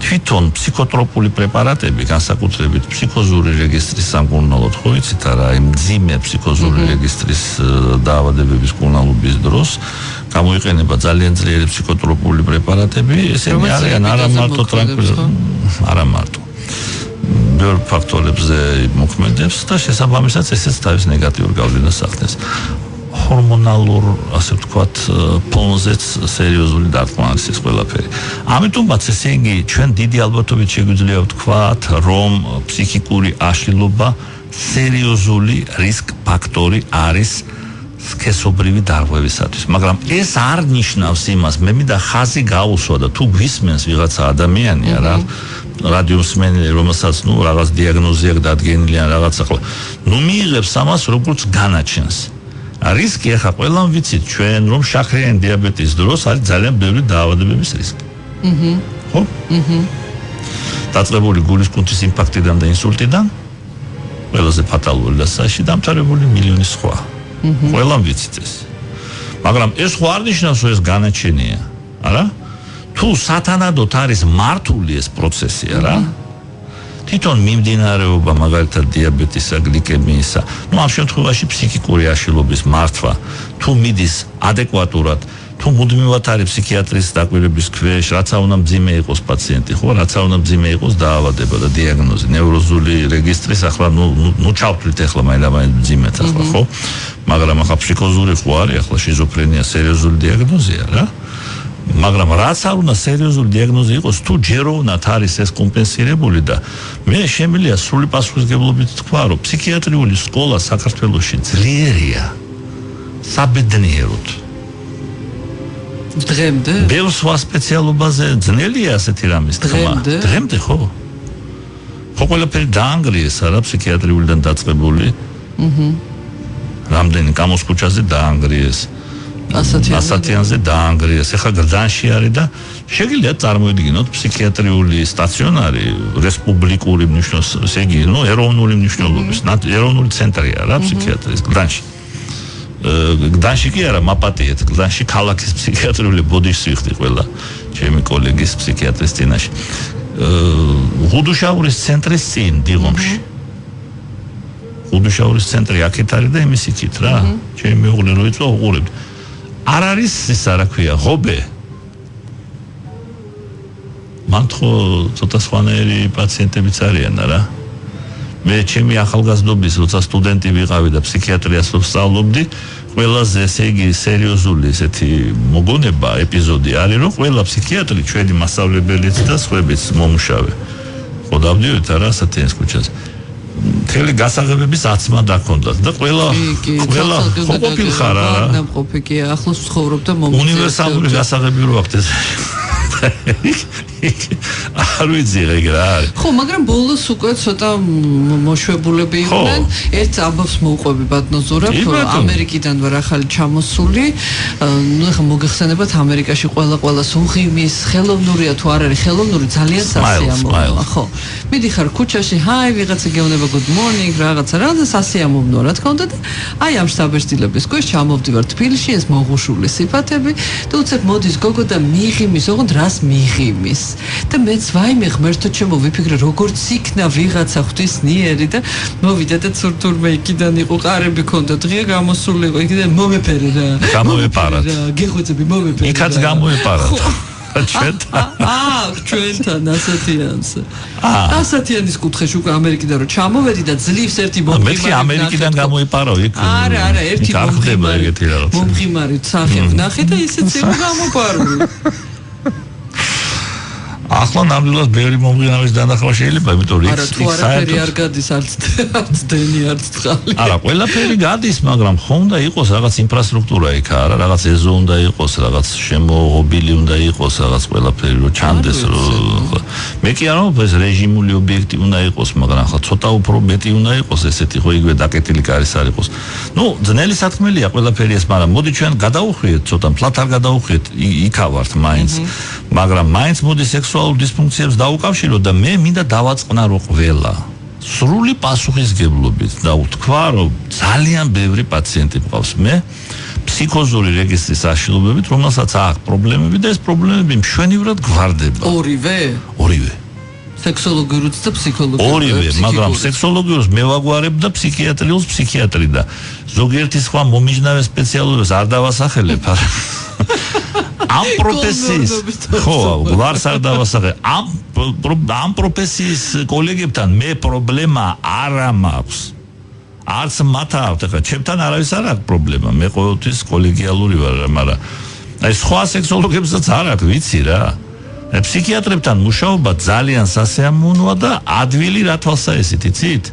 თვითონ ფსიქოტროპული პრეპარატები, განსაკუთრებით ფსიქოზური რეგისტრის სამკურნალოდ ხო იცით არა, იმ მძიმე ფსიქოზური რეგისტრის დაავადებების კურნალობის დროს გამოიყენება ძალიან ძლიერი ფსიქოტროპული პრეპარატები, ესენი არიან არა მარტო არა მარტო ბევრ ფაქტორებზე მოქმედებს და შესაბამისად ესეც თავის ნეგატიურ გავლენას ახდენს. ჰორმონალურ, ასე ვთქვათ, ფონზეც სერიოზული დარტყმა არის ეს ყველაფერი. ამიტომაც ესე იგი ჩვენ დიდი ალბათობით შეგვიძლია ვთქვათ, რომ ფსიქიკური აშლილობა სერიოზული რისკ ფაქტორი არის სქესობრივი დარღვევისათვის. მაგრამ ეს არ ნიშნავს იმას, მე მინდა ხაზი გაუსვა და თუ გვისმენს ვიღაცა ადამიანია რა რადიოსმენი, რომელსაც რაღაც დიაგნოზი აქვს დადგენილი ან რაღაცა ხო. მიიღებს ამას როგორც განაჩენს. რისკი ახლა ყველამ ვიცით ჩვენ, რომ შაქრიანი დიაბეტის დროს არის ძალიან ბევრი დაავადებების რისკი. ხო? დაწყებული გულისკუნთის ინფარქტიდან და ინსულტიდან, ყველაზე ფატალური და საში დამთავრებული მილიონი სხვა. ყველამ ვიცით ეს. მაგრამ ეს ხო არ ნიშნავს, რომ ეს განაჩენია, არა? თუ სათანადოდ არის მართული ეს პროცესი არა თვითონ მიმდინარეობა მაგალითად დიაბეტისა, გლიკემიისა, ამ შემთხვევაში ფსიქიკური აშლილობის მართვა თუ მიდის ადეკვატურად, თუ მუდმივად არის ფსიქიატრის დაკვირვების ქვეშ, რაცა უნდა მძიმე იყოს პაციენტი, ხო, რაცა უნდა მძიმე იყოს დაავადება და დიაგნოზი, ნევროზული რეგისტრის ახლა ჩავთვლით ახლა მაინც მძიმეთ ახლა, ხო? მაგრამ ახლა ფსიქოზური ხო არის, ახლა შიზოფრენია სერიოზული დიაგნოზია რა. მაგრამ რაც არ უნდა სერიოზული დიაგნოზი იყოს, თუ ჯეროვნად არის ეს კომპენსირებული და მე შემიძლია სრული პასუხისმგებლობით თქვა, რომ ფსიქიატრიული სკოლა საქართველოში ძლიერია საბედნიეროდ. დღემდე? ბევრ სხვა სპეციალობაზე ძნელია ასეთი რამის თქმა. დღემდე ხო? ხო ყველაფერი დაანგრიეს არა ფსიქიატრიულიდან დაწყებული. რამდენი კამოს ქუჩაზე დაანგრიეს. ასათიანზე დაანგრიეს. ეხლა გრძანში არის და შეგიძლიათ წარმოიდგინოთ ფსიქიატრიული სტაციონარი რესპუბლიკური მნიშვნელობის, ესე იგი, ეროვნული მნიშვნელობის, ეროვნული ცენტრია რა ფსიქიატრის გრძანში. გრძანში კი არა, მაპატიეთ, გრძანში ქალაქის ფსიქიატრიული ბოდიშს ვიხდი ყველა ჩემი კოლეგის ფსიქიატრის წინაშე. ღუდუშაურის ცენტრის წინ დიღომში. ღუდუშაურის ცენტრი აქეთ არის და იმის იქით რა. ჩემი მეუღლე რო იწვა უყურებდი. არ არის ის რა ქვია ღობე მან ხო ცოტა სხვანაირი პაციენტებიც არიან რა მე ჩემი ახალგაზრდობის როცა სტუდენტი ვიყავი და ფსიქიატრიას ვსწავლობდი ყველაზე ესე იგი სერიოზული ესეთი მოგონება ეპიზოდი არის რომ ყველა ფსიქიატრი ჩვენი მასწავლებელიც და სხვაებიც მომუშავე ხო დავდივით რა სათიანის ქუჩაზე მთელი გასაღებების აცმა დაქონდათ და ყველა ხო ყოფილხარ არა ნამყოფი კი ახლოს ცხოვრობდა მომწესებდა უნივერსალური გასაღები რო აქვს ეს არ ვიცი რა არის. ხო, მაგრამ ბოლოს უკვე ცოტა მოშვებულები იყვნენ. ერთ ამბავს მოუყვები ბატონზურაბ, ამერიკიდან ვარ ახალი ჩამოსული. ნუ ახლა მოგეხსენებათ ამერიკაში ყველას უღიმის, ხელოვნურია თუ არ არის ხელოვნური ძალიან სასიამოვნოა, ხო. მიდიხარ ქუჩაში, ჰაი, ვიღაცა გეუბნება good morning, რაღაცა სასიამოვნოა, რა თქმა უნდა და აი ამ შთაბეჭდილების ქვეშ ჩამოვდივარ თბილისში, ეს მოღუშული სიფათები და უცებ მოდის გოგო და მიიღიმის, ოღონდ რას მიიღიმის. და მეც ვაიმე ღმერთო ჩემო ვიფიქრე როგორც იქნა ვიღაცა ღვთისნიერი და მოვიდა და ცურთურმე იქიდან იყო ყარები ქონდა დღე გამოსული იყო იქიდან მომეფერე რა გამოეპარათ გეხვეწები მომეფერე იქაც გამოეპარათ ჩვენთან ასათიანის კუთხეში უკვე ამერიკიდან რომ ჩამოვედი და ძლივს ერთი მომღიმარი მე ამერიკიდან გამოეპარო იქ არა ერთი მომღიმარი სახე ვნახე და ისეც იყო გამოპარული ახლა ნამდვილად ბევრი მომღიმარის დანახვა შეიძლება, იმიტომ რომ იქ საერთოდ არ გადის არც დენი არც წყალი. არა, ყველაფერი გადის, მაგრამ ხომ უნდა იყოს რაღაც ინფრასტრუქტურა იქ, არა, რაღაც ეზო უნდა იყოს, რაღაც შემოღობილი უნდა იყოს, რაღაც ყველაფერი რომ ჩანდეს, მე კი არ ვამბობ ეს რეჟიმული ობიექტი უნდა იყოს, მაგრამ ახლა ცოტა უფრო მეტი უნდა იყოს ესეთი ხო იგივე დაკეტილი კარის არ იყოს. ნუ ძნელი სათქმელია ყველაფერი ეს, მაგრამ მოდი ჩვენ გადაუხვიეთ ცოტა, ფლათ არ გადაუხვიეთ, იქავართ მაინც, მაგრამ მაინც მოდი სექსუალური დისფუნქციებს დაუკავშირო და მე მინდა დავაწყნარო ყველა სრული პასუხისგებლობით და უთქვა რომ ძალიან ბევრი პაციენტი მყავს მე ფსიქოზური რეგისტრის აშლობებით რომელსაც აქვს პრობლემები და ეს პრობლემები მშვენივრად გვარდება ორივე სექსოლოგიურიც და ფსიქოლოგიურიც ორივე მაგრამ სექსოლოგიურს მე ვაგვარებ და ფსიქიატრიულს ფსიქიატრი და ზოგიერთი სხვა მომიჯნავე სპეციალობებს არ დავასახელებ ამ პროფესიის ხო ვარს არ დავასახე ამ პროფესიის კოლეგებთან მე პრობლემა არ მაქვს არც მათ აქვს ხა ჩემთან არავის არ აქვს პრობლემა მე ყოველთვის კოლეგიალური ვარ მაგრამ აი სხვა სექსოლოგებსაც არ აქვს ვიცი რა ფსიქიატრებთან მუშაობა ძალიან სასიამოვნოა და ადვილი რა თვალსაჩინო იცით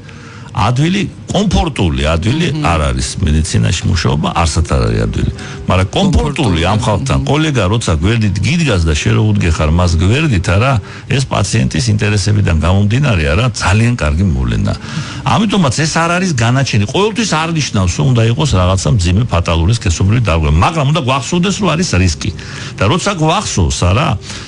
ადვილი კომფორტული ადვილი არ არის მედიცინაში მუშაობა არსად არ არის ადვილი მაგრამ კომფორტული ამ ხალხთან კოლეგა როცა გვერდით გიდგას და შენ რო უდგეხარ მას გვერდით არა ეს პაციენტის ინტერესებიდან გამომდინარე არა ძალიან კარგი მოვლენა ამიტომაც ეს არ არის განაჩენი ყოველთვის არ ნიშნავს რომ უნდა იყოს რაღაცა მძიმე ფატალური სქესობრივი დარღვევა მაგრამ უნდა გვახსოვდეს რომ არის რისკი და როცა გვახსოვს არა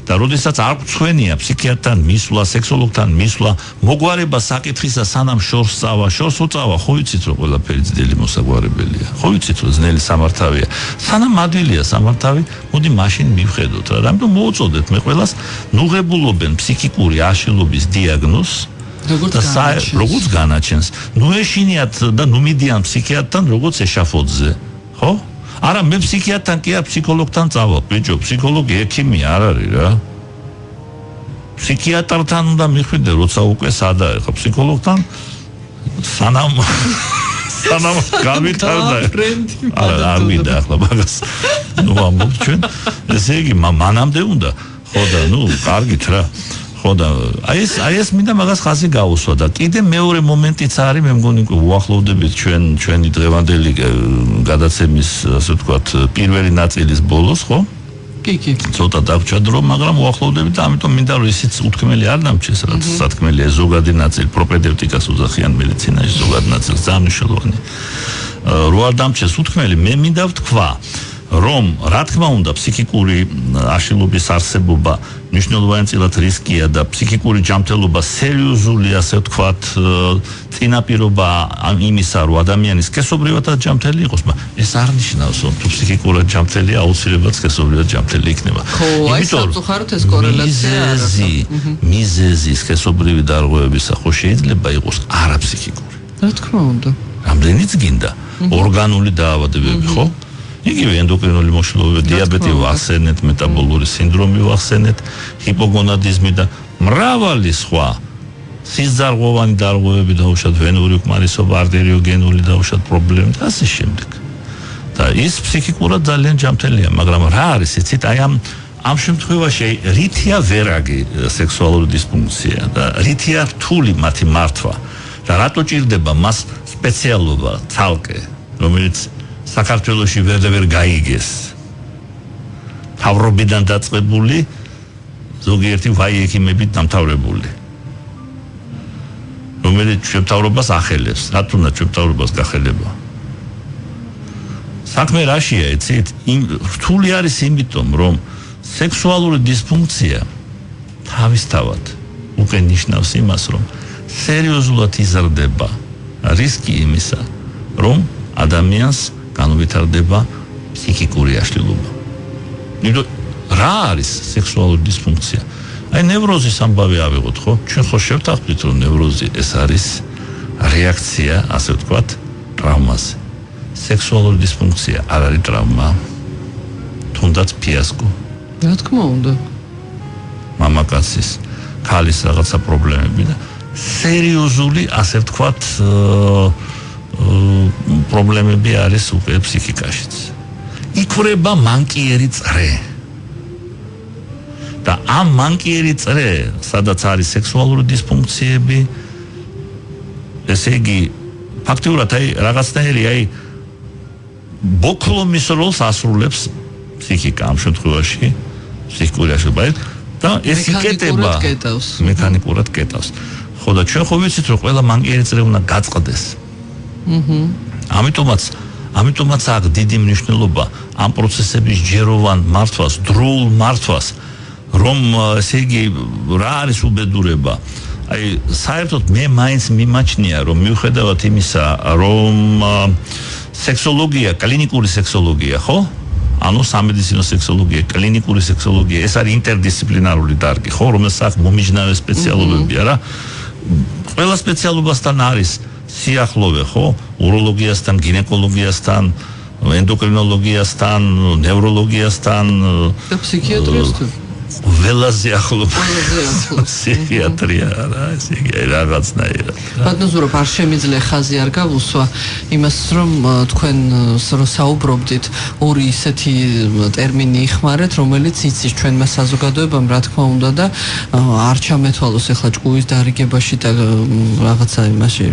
და როდესაც არ გვცხვენია ფსიქიატრთან მისვლა სექსოლოგთან მისვლა მოგვარება საკითხისა სანამ შორს უწავა ხო იცით რომ ყველაფერი ძნელი მოსაგვარებელია ხო იცით რომ ძნელი სამართავია სანამ ადვილია სამართავი მოდი მაშინ მივხედოთ რა ამიტომ მოუწოდეთ მე ყველას ნუღებულობენ ფსიქიკური აშლილობის დიაგნოზს როგორც განაჩენს ნუ ეშინიათ და ნუ მიდიან ფსიქიატრთან როგორც ეშაფოთზე ხო არა მე ფსიქიატრთან კი არ ფსიქოლოგთან წავალ ბიჭო ფსიქოლოგი ექიმი არ არის რა ფსიქიატრთან უნდა მიხვიდე როცა უკვე სადაა ხო ფსიქოლოგთან სანამ გავითარდა არ მინდა ახლა მაგას ნუ ამბობ ჩვენ ესე იგი მანამდე უნდა ხო და ნუ კარგით რა ხო და აი ეს მინდა მაგას ხაზი გაუსვა და კიდე მეორე მომენტიც არის მე მგონი უახლოვდებით ჩვენი დღევანდელი გადაცემის ასე ვთქვათ პირველი ნაწილის ბოლოს ხო კი ცოტა დაგჭად რომ მაგრამ უახლოვდებით და ამიტომ მინდა რომ ისიც უთქმელი არ დამჩეს რაც სათქმელია ზოგადი ნაწილი პროპედევტიკას უძახიან მედიცინაში ზოგადი ნაწილი ძალიან მნიშვნელოვანი რო არ დამჩეს უთქმელი მე მინდა ვთქვა რომ რა თქმა უნდა ფსიქიკური აშლილობის არსებობა მნიშვნელოვანწილად რისკია და ფსიქიკური ჯანმრთელობა სერიოზული ასე ვთქვათ წინაპირობა იმისა რომ ადამიანის სქესობრივად ჯანმრთელი იყოს მაგრამ ეს არ ნიშნავს რომ თუ ფსიქიკურად ჯანმრთელია აუცილებლად სქესობრივად ჯანმრთელი იქნება იმიტომ რომ ეს კორელაცია მიზეზი სქესობრივი დარღვევებისა ხო შეიძლება იყოს არაფსიქიკური რა თქმა უნდა რამდენიც გინდა ორგანული დაავადებები ხო იგივე ენდოკრინული მოშლოვება, დიაბეტი ვახსენეთ, მეტაბოლური სინდრომი ვახსენეთ, ჰიპოგონადიზმი და მრავალი სხვა სიზარღვოვანი დარღვევები დაუშვათ, ვენური უკმარისობა, არტერიოგენული დაუშვათ პრობლემები და ასე შემდეგ. და ის ფსიქიკურად ძალიან ჯანმრთელია, მაგრამ რა არის იცით, აი ამ შემთხვევაში რითია ვერაგი სექსუალური დისფუნქცია და რითია რთული მათი მართვა და რატო ჭირდება მას სპეციალობა ცალკე, რომელიც საქართველოში ვერ გაიგეს. თავრობიდან დაწყებული ზოგიერთი ვაი ექიმებით დამთავრებული. რომელიც ჩვენ მთავრობას ახელებს, რატომ უნდა ჩვენ მთავრობას გახელება? საქმე რაშია, იცით? რთული არის იმიტომ, რომ სექსუალური დისფუნქცია თავისთავად უკვე ნიშნავს იმას, რომ სერიოზულად იზრდება რისკი იმისა, რომ ადამიანს განუვითარდება ფსიქიკური აშლილობა. ნუ რა არის სექსუალური დისფუნქცია? აი ნევროზის ამბავი ავიღოთ, ხო? ჩვენ ხო შევთანხმდით, რომ ნევროზი ეს არის რეაქცია, ასე ვთქვათ, ტრავმაზე. სექსუალური დისფუნქცია არ არის ტრავმა, თუნდაც ფიასკო. რა თქმა უნდა. მამაკაცის, ქალის რაღაცა პრობლემები და სერიოზული, ასე ვთქვათ, პრობლემები არის უკვე ფსიქიკაშიც. იქვრება მანკიერი წრე. და ამ მანკიერი წრე, სადაც არის სექსუალური დისფუნქციები, ესე იგი, ფაქტიურად აი რაღაცნაირი აი ბოქლომის როლს ასრულებს ფსიქიკა ამ შემთხვევაში, ფსიქიკური აშლილობა და ეს იკეტება მექანიკურად კეტავს. ხო და ჩვენ ხო ვიცით, რომ ყველა მანკიერი წრე უნდა გაწყდეს. ამიტომაც აქვს დიდი მნიშვნელობა ამ პროცესების ჯეროვან მართვას, დროულ მართვას, რომ ესე იგი რა არის უბედურება. აი საერთოდ მე მაინც მიმაჩნია, რომ მიუხედავად იმისა, რომ სექსოლოგია, კლინიკური სექსოლოგია, ხო? ანუ სამედიცინო სექსოლოგია, კლინიკური სექსოლოგია, ეს არის ინტერდისციპლინარული დარგი, ხო, რომელსაც მომიჯნავე სპეციალობებია რა. ყველა სპეციალობასთან არის სიახლოვე, ხო? უროლოგიასთან, გინეკოლოგიასთან, ენდოკრინოლოგიასთან, ნევროლოგიასთან და ფსიქიატრიასთან. ველაზე ახლობა ფსიქიატრია რა, ესე იგი რაღაცნაირად. ბატონზურობ, არ შემიძლია ხაზი არ გავუსვა იმას, რომ თქვენ რო საუბრობდით, ორი ისეთი ტერმინი იხმარეთ, რომელიც იცის ჩვენმა საზოგადოებამ, რა თქმა უნდა და არ ჩამეთვალოს ახლა ჭკუის დარიგებაში და რაღაცა იმაში,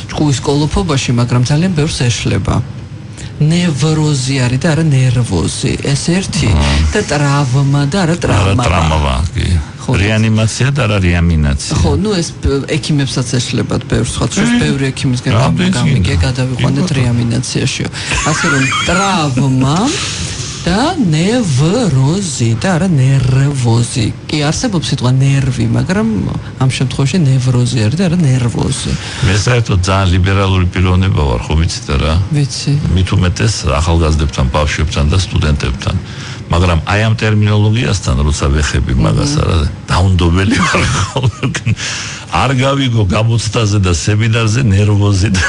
ჭკუის კოლოფობაში, მაგრამ ძალიან ბევრს ეშლება. ნევროზი არის და არა ნერვოზი. ეს ერთი და ტრავმა და არა ტრაუმა. ტრავმა, კი. რეანიმაცია და არა რეამინაცია. ხო, ნუ ეს ექიმებსაც ეშლებათ ბევრს, ხო, ჩვენ ბევრი ექიმისგან გამიგე გადავიყვანეთ რეამინაციაში. ასე რომ ტრავმა და ნევროზი და არა ნერვოზი. კი არსებობს სიტყვა ნერვი, მაგრამ ამ შემთხვევაში ნევროზი არის და არა ნერვოზი. მე საერთოდ ძალიან ლიბერალური პიროვნება ვარ, ხო ვიცით რა? ვიცი. მით უმეტეს ახალგაზრდებთან, ბავშვებთან და სტუდენტებთან. მაგრამ აი ამ ტერმინოლოგიასთან როცა ვეხები მაგას რა, დაუნდობელი ვარ. არ გავიგო გამოცდაზე და სემინარზე ნერვოზი და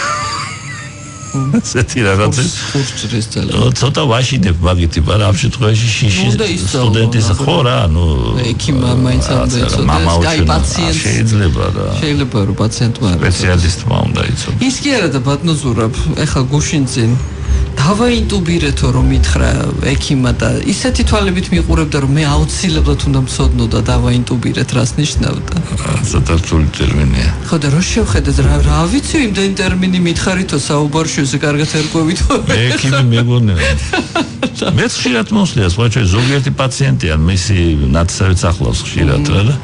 ესეთი რაღაცა ხურჭრის ძალიან ცოტა ვაშინებ მაგითი, მაგრამ ამ შემთხვევაში შიში სტუდენტის ხო რა, ნუ ექიმა მაინც უნდა იცოდეს, კაი პაციენტს შეიძლება რა. შეიძლება რომ პაციენტმა სპეციალისტმა უნდა იცოდეს. ის კი არა და ბატონზურაბ, ეხლა გუშინ წინ დავაინტუბირეთო რომ მითხრა ექიმა და ისეთი თვალებით მიყურებდა რომ მე აუცილებლად უნდა მცოდნო და დავაინტუბირეთ, რას ნიშნავდა? ცოტა რთული ტერმინია. ხო და რო შევხედეთ რა ვიცი იმდენი ტერმინი მითხარითო საუბარში ესე კარგად ერკვევითო. მე ექიმი მეგონია. მეც ხშირად მოსვლია, სხვა ზოგიერთი პაციენტია, მისი ნაცავიც ახლავს ხშირად რა და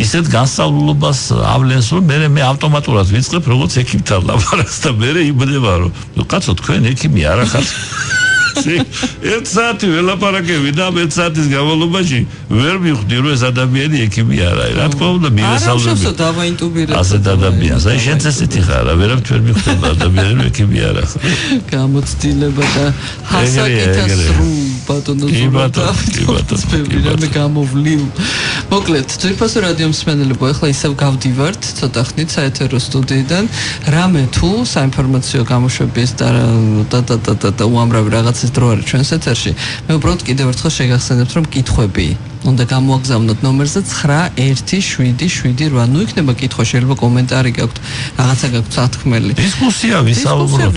ისეთ განსწავლულობას ავლენს, რომ მე ავტომატურად ვიწყებ როგორც ექიმთან ლაპარაკს და მე იბდება რომ კაცო თქვენ ექიმი არა ხართ. ერთ საათი ველაპარაკები და ერთ საათის განმავლობაში ვერ მივხვდი რომ ეს ადამიანი ექიმი არა. რა თქმა უნდა მივესალმები. არა, დავაინტუბირეთ. ასეთ ადამიანს. აი შენც ესეთი ხარ, ვერავთ ვერ მივხვდება ადამიანი რომ ექიმი არა ხარ. გამოცდილება და ჰასაკითას სრულ ბატონო ზურაბ გამოვლივ. მოკლედ, ძვირფასო რადიო მსმენელებო, ახლა ისევ გავდივართ ცოტა ხნით საეთერო სტუდიიდან. რამე თუ საინფორმაციო გამოშვების და უამრავი რაღაცის დრო არის ჩვენს ეთერში. მე უბრალოდ კიდევ ერთხელ შეგახსენებთ, რომ კითხვები უნდა გამოაგზავნოთ ნომერზე 917778. ნუ იქნება კითხვა, შეიძლება კომენტარი გაქვთ, რაღაცა გაქვთ სათქმელი. დისკუსია ვისაუბროთ.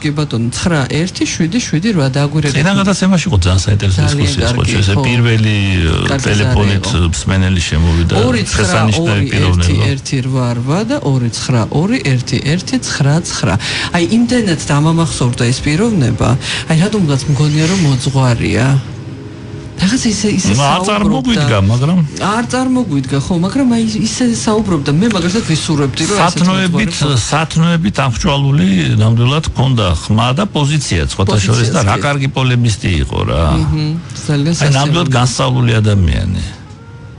კი ბატონო, 917778 დააგვირებით. წინა გადაცემაში იყო ძალიან საინტერესო დისკუსია, ხო, ესე პირველი ტელეფონით მსმენელი შემოვიდა. 2918 და 29211199. აი იმდენად დამამახსოვრდა ეს პიროვნება, აი რადგანაც მგონია რომ მოძღვარია. რაღაც ისე არ წარმოგვიდგა, მაგრამ არ წარმოგვიდგა, ხო, მაგრამ აი ისე საუბრობდა, მე მაგალითად ვისურვებდი, რომ სათნოებით აღჭვალული ნამდვილად ჰქონდა ხმა და პოზიცია სხვათა შორის და რა კარგი პოლემისტი იყო რა. აი ნამდვილად განსწავლული ადამიანი.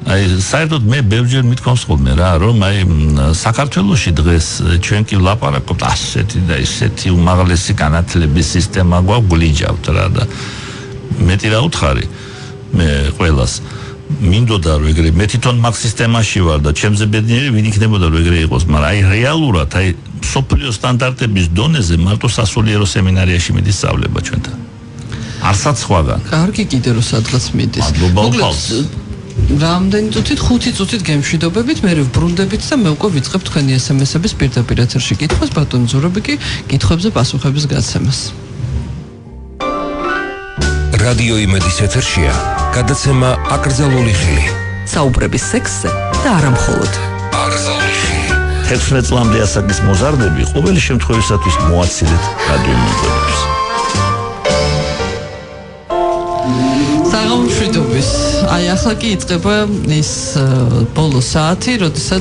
აი საერთოდ მე ბევრჯერ მithქვამს ხოლმე რა, რომ აი საქართველოში დღეს ჩვენ კი ვლაპარაკობთ ასეთი და ისეთი უმაღლესი განათლების სისტემა გვაქვს, გვლინჯავთ რა და მეტი რა უთხარი მე ყველას მინდოდა რომ ეგრე მე თვითონ მაგ სისტემაში ვარ და ჩემზე ბედნიერი ვინ იქნებოდა რომ ეგრე იყოს, მაგრამ აი რეალურად აი სოფლიო სტანდარტების დონეზე მარტო სასულიერო სემინარიაში მიდის სწავლება ჩვენთან. არცაც სხვაგან. კარგი კიდე რომ სადღაც მიდის. რამდენი წუთით 5 წუთით გემშვიდობებით მე ვბრუნდებით და მე უკვე ვიწყებ თქვენი SMS-ების პირდაპირ ეთერში კითხვას, ბატონი ზურაბი კი კითხვებზე პასუხების გაცემას. რადიო იმედის ეთერშია გადაცემა აკრძალული ხილი. საუბრების სექსზე და არა მხოლოდ. აკრძალული ხილი. 11 წლამდე ასაკის მოზარდები ყოველი შემთხვევისათვის მოაცილეთ რადიო იმედს. მშვიდობის. აი ახლა კი იწყება ის ბოლო საათი, როდესაც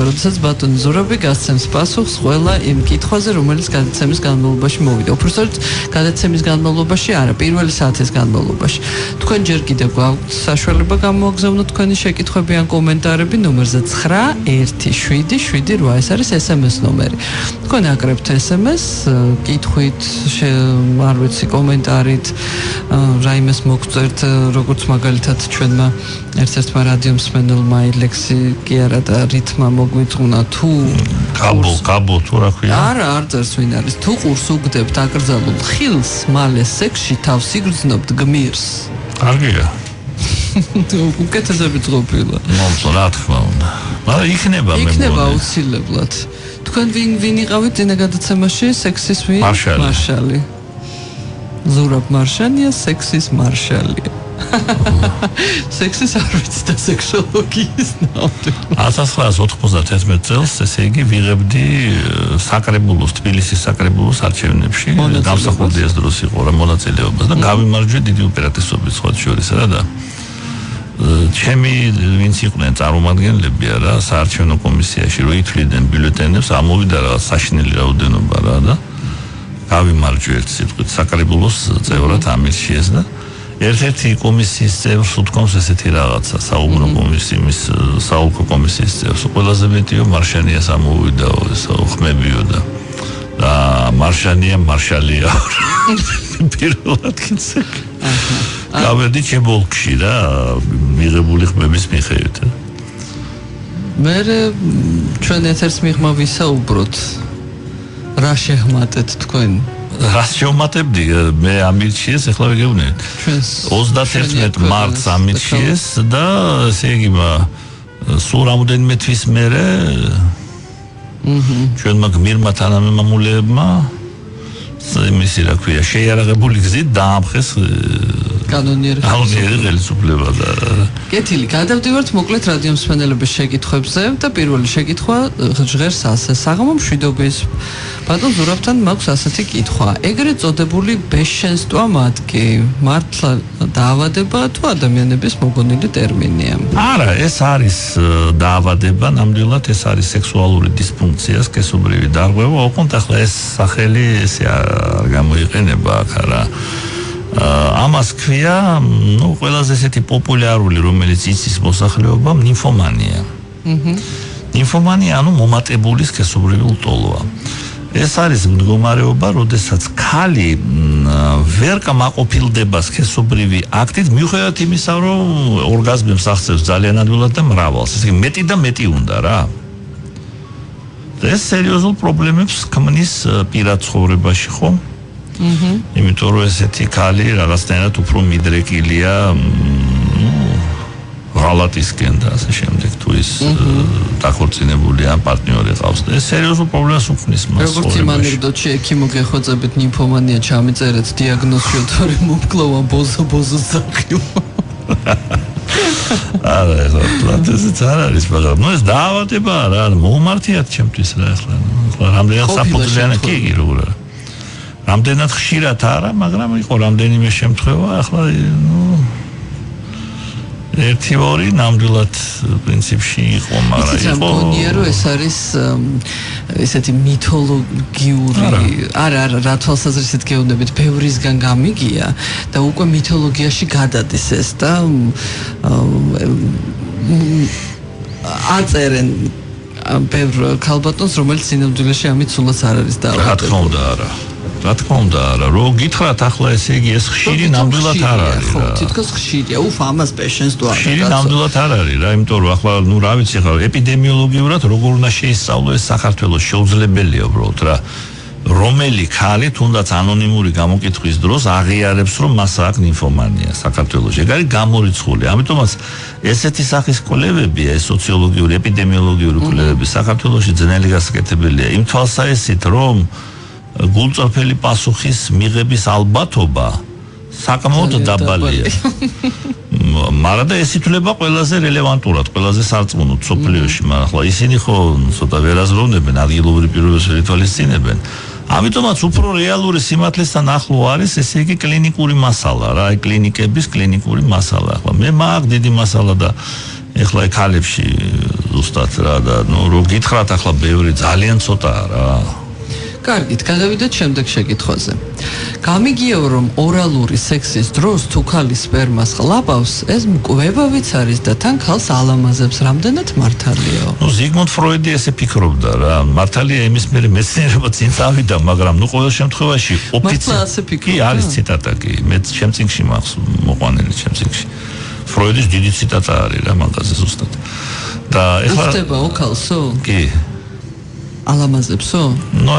როდესაც ბატონი ზურაბი გასცემს პასუხს ყველა იმ კითხვაზე, რომელიც გადაცემის განმავლობაში მოვიდა. უბრალოდ გადაცემის განმავლობაში არა, პირველი საათის განმავლობაში. თქვენ ჯერ კიდევ გვაქვს საშუალება გამოაგზავნოთ თქვენი შეკითხვები ან კომენტარები ნომერზე 917778. ეს არის SMS ნომერი. თქვენ აკრებთ SMS, კითხვით, არ ვიცი, კომენტარით, რაიმეს მოგწერთ, როგორც მაგალითად ჩვენმა ერთ-ერთმა რადიო მსმენელმა ლექსი კი არა და რითმა მოგვიწუნა თუ კაბო თუ რა ქვია? არა, არ წერს ვინ არის. თუ ყურს უგდებთ აკრძალულ ხილს, მალე სექსში თავს იგრძნობთ გმირს. კარგია. უკეთესები ყოფილა. მომწონს რა თქმა უნდა. მაგრამ იქნება აუცილებლად. თქვენ ვინ იყავით წინა გადაცემაში სექსის ვინ? მარშალი. ზურაბ მარშალია, სექსის მარშალია. სექსის არ ვიცი და სექსოლოგიის ნამდვილად. 1991 წელს, ესე იგი, ვიღებდი საკრებულოს, თბილისის საკრებულოს არჩევნებში. დამსახურდი ეს დროს იყო რა მონაწილეობას და გავიმარჯვე დიდი უპირატესობით სხვა შორის რა და ჩემი ვინც იყვნენ წარმომადგენლები რა საარჩევნო კომისიაში რო ითვლიდნენ ბიულეტენებს, ამოვიდა რა საშინელი რაოდენობა რა და გავიმარჯვე ერთ სიტყვით საკრებულოს წევრად ამირჩიეს და ერთ-ერთი კომისიის წევრს უთქვამს ესეთი რაღაცა საუბრო კომისიის საოლქო კომისიის წევრს ყველაზე მეტიო მარშანიას ამოვიდაო ესა ხმებიო და მარშალია პირველად კიდე გავერდი ჩემოლკში რა მიღებული ხმების მიხედვით მე ჩვენ ეთერს მიღმა ვისაუბროთ რა შეჰმატეთ თქვენ რას შევმატებდი მე ამირჩიეს ახლა ვიგევნებთ 31 მარტს ამირჩიეს და ესე იგი სულ რამოდენიმე თვის მერე ჩვენმა გმირმა თანამემამულეებმა იმისი რა ქვია შეიარაღებული გზით დაამხეს კანონიერი ხელისუფლება და კეთილი გადავდივართ მოკლედ რადიო მსმენელების შეკითხვებზე და პირველი შეკითხვა ჟღერს ასე საღამო მშვიდობის ბატონ ზურაბთან მაქვს ასეთი კითხვა ეგრეთ წოდებული ბეშენსტვა მათგი მართლა დაავადება თუ ადამიანების მოგონილი ტერმინია არა ეს არის დაავადება ნამდვილად ეს არის სექსუალური დისფუნქცია სქესობრივი დარღვევა ოღონდ ახლა ეს სახელი ესე არ გამოიყენება აქ რა ამას ქვია ნუ ყველაზე ესეთი პოპულარული რომელიც იცის მოსახლეობამ ნიმფომანია ნიმფომანია ანუ მომატებული სქესობრივი ლტოლვა ეს არის მდგომარეობა როდესაც ქალი ვერ კმაყოფილდება სქესობრივი აქტით მიუხედავად იმისა რომ ორგაზმებს აღწევს ძალიან ადვილად და მრავალს ესე იგი მეტი და მეტი უნდა რა ეს სერიოზულ პრობლემებს ქმნის პირად ცხოვრებაში ხომ იმიტომ რომ ესეთი ქალი რაღაცნაირად უფრო მიდრეკილია ღალატისკენ და ასე შემდეგ თუ ის დაქორწინებული ან პარტნიორი ყავს და ეს სერიოზულ პრობლემას უქმნის მას როგორც იმ ანეკდოტში ექიმო გეხოწებით ნიმფომანია ჩამიწერეთ დიაგნოზი თორე მომკლავა ბოზო სახიო არა ეს პლატეზეც არ არის მაგრამ ნუ ეს დაავადებაა რა მოუმართიათ ჩემთვის რა ახლა რამდენად საფუძვლიანი კი როგორ რამდენად ხშირად არა, მაგრამ იყო რამდენიმე შემთხვევა, ახლა ერთი-ორი ნამდვილად პრინციპში იყო, მაგრამ იყო მგონია რომ ეს არის ესეთი მითოლოგიური არა რა თვალსაზრისით გეუბნებით ბევრისგან გამიგია და უკვე მითოლოგიაში გადადის ეს და აწერენ ბევრ ქალბატონს რომელიც სინამდვილეში ამით სულაც არ არის დაავადებული. რა თქმა უნდა არა. რა თქმა უნდა არა, რო გითხრათ ახლა ესე იგი ეს ხშირი ნამდვილად არ არის რა. თითქოს ხშირია, ამას პეშენს თუ არა. ხშირი ნამდვილად არ არის რა, იმიტომ რომ ახლა რა ვიცი ხა ეპიდემიოლოგიურად როგორ უნდა შეისწავლო ეს საქართველოს შეუძლებელია უბრალოდ რა. რომელი ქალი თუნდაც ანონიმური გამოკითხვის დროს აღიარებს რომ მას აქვს ნიმფომანია საქართველოში. ეგ არის გამორიცხული. ამიტომაც ესეთი სახის კვლევები, ეს სოციოლოგიური, ეპიდემიოლოგიური კვლევები საქართველოში ძნელი გასაკეთებელია. იმ თვალსაჩინით რომ გულწრფელი პასუხის მიღების ალბათობა საკმაოდ დაბალია. მაგრამ და ეს ითვლება ყველაზე რელევანტურად, ყველაზე სარწმუნოდ სოფლიოში, მაგრამ ახლა ისინი ხო ცოტა ვერაზროვნებენ, ადგილობრივი პირობებს ითვალისწინებენ. ამიტომაც უფრო რეალური სიმართლესთან ახლო არის ესე იგი კლინიკური მასალა რა, კლინიკების კლინიკური მასალა. ახლა მე მაქვს დიდი მასალა და ეხლა ქალებში ზუსტად რა და რო გითხრათ ახლა ბევრი ძალიან ცოტაა რა. კარგით, გადავიდეთ შემდეგ შეკითხვაზე. გამიგიო რომ ორალური სექსის დროს თუ ქალი სპერმას ხლაპავს, ეს მკვლევავიც არის და თან ქალს ალამაზებს, რამდენად მართალია? ზიგმუნდ ფროიდი ესე ფიქრობდა რა, მართალია იმის მერე მეცნიერება წინ წავიდა, მაგრამ ყოველ შემთხვევაში ოფიციალურად არის ციტატა კი, მე შემწიგში მაქვს მოყვანილი შემწიგში. ფროიდის დიდი ციტატა არის რა მაგაზე ზუსტად. და ეხლა ხდებაო ქალსო? კი. ალამაზებსო?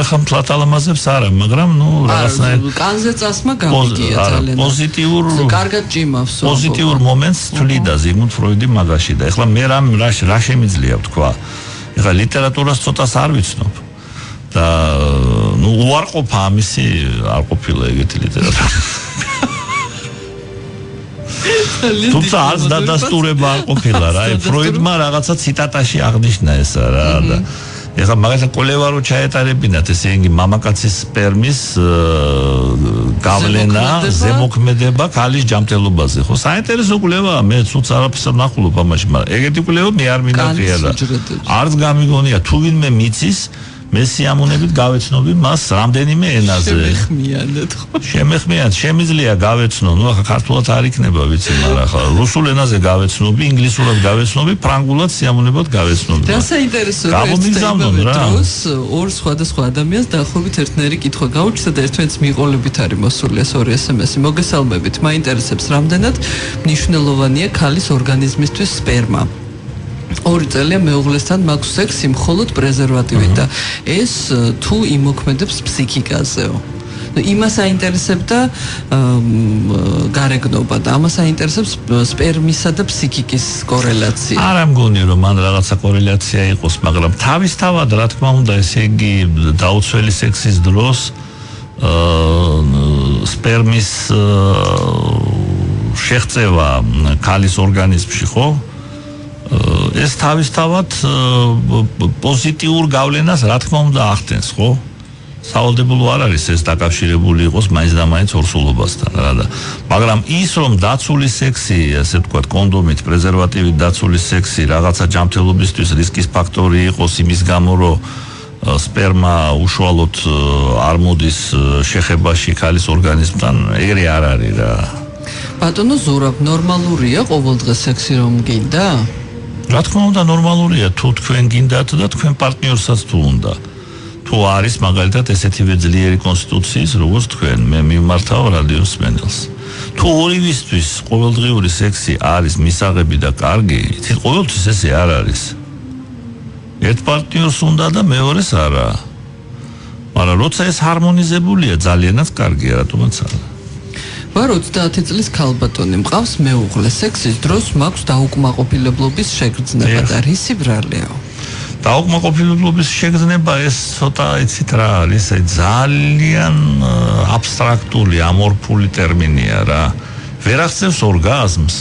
ეხლა მთლად ალამაზებს არა, მაგრამ რაღაცნაირად კანზე წასმა გამიგია ძალიან. პოზიტიურ კარგად ჭიმავსო. პოზიტიურ მომენტს თვლიდა ზიგმუნდ ფროიდი მაგაში და ეხლა მე რა შემიძლია ვთქვა. ეხლა ლიტერატურას ცოტას არ ვიცნობ. და უარყოფა ამისი არ ყოფილა ეგეთი ლიტერატურა. თუმცა არც დადასტურება არ ყოფილა რა. ფროიდმა რაღაცა ციტატაში აღნიშნა ესა რა და ეხლა მაგალითად კვლევა რო ჩაეტარებინათ ესე იგი მამაკაცის სპერმის გავლენა ზემოქმედება ქალის ჯანმრთელობაზე ხო საინტერესო კვლევაა მე ცუც არაფერს ნახულობ ამაში მაგრამ ეგეთი კვლევა მე არ მინდია და არც გამიგონია თუ ვინმე მიცის მე სიამოვნებით გავეცნობი მას რამდენიმე ენაზე. შემეხმიანეთ, შემიძლია გავეცნო, ახლა ქართულად არ იქნება ვიცი, მაგრამ ახლა რუსულ ენაზე გავეცნობი, ინგლისურად გავეცნობი, ფრანგულად სიამოვნებად გავეცნობი. და საინტერესოა, დროს ორ სხვადასხვა ადამიანს დაახლოებით ერთნაირი კითხვა გაუჩნდა და ერთმანეთს მიყოლებით არის მოსული ეს ორი SMS-ი. მოგესალმებით, მაინტერესებს რამდენად მნიშვნელოვანია ქალის ორგანიზმისთვის სპერმა. 2 წელია მეუღლესთან მაქვს სექსი მხოლოდ პრეზერვატივით და ეს თუ იმოქმედებს ფსიქიკაზეო. იმას აინტერესებდა გარეგნობა და ამას აინტერესებს სპერმისა და ფსიქიკის კორელაცია. არ ამგონი რომ მან რაღაცა კორელაცია იყოს, მაგრამ თავისთავად რა თქმა უნდა ესე იგი დაუცველი სექსის დროს სპერმის შეღწევა ქალის ორგანიზმში ხო? ეს თავისთავად პოზიტიურ გავლენას რა თქმა უნდა ახდენს, ხო? სავალდებულო არ არის ეს დაკავშირებული იყოს მაინც და მაინც ორსულობასთან რა და მაგრამ ის რომ დაცული სექსი, ასე ვთქვათ, კონდომით, პრეზერვატივით დაცული სექსი რაღაცა ჯანმრთელობისთვის რისკის ფაქტორი იყოს იმის გამო რომ სპერმა უშუალოდ არ მოდის შეხებაში ქალის ორგანიზმთან, ეგრე არ არის რა. ბატონო ზურაბ, ნორმალურია ყოველდღე სექსი რომ გინდა? რა თქმა უნდა ნორმალურია თუ თქვენ გინდათ და თქვენ პარტნიორსაც თუ უნდა. თუ არის მაგალითად ესეთივე ძლიერი კონსტიტუციის როგორც თქვენ, მე მიმართავ რადიოს სმენელს. თუ ორივისთვის ყოველდღიური სექსი არის მისაღები და კარგი, თით ყოველთვის ესე არ არის. ერთ პარტნიორს უნდა და მეორეს არა. მაგრამ როცა ეს ჰარმონიზებულია, ძალიანაც კარგია, რატომაც არა. ვარ 30 წლის ქალბატონი, მყავს მეუღლე, სექსის დროს მაქვს დაუკმაყოფილებლობის შეგრძნება და რისი ბრალეო? დაუკმაყოფილებლობის შეგრძნება ეს ცოტა იცით რა არის, ძალიან აბსტრაქტული, ამორფული ტერმინია რა. ვერ აღწევს ორგაზმს.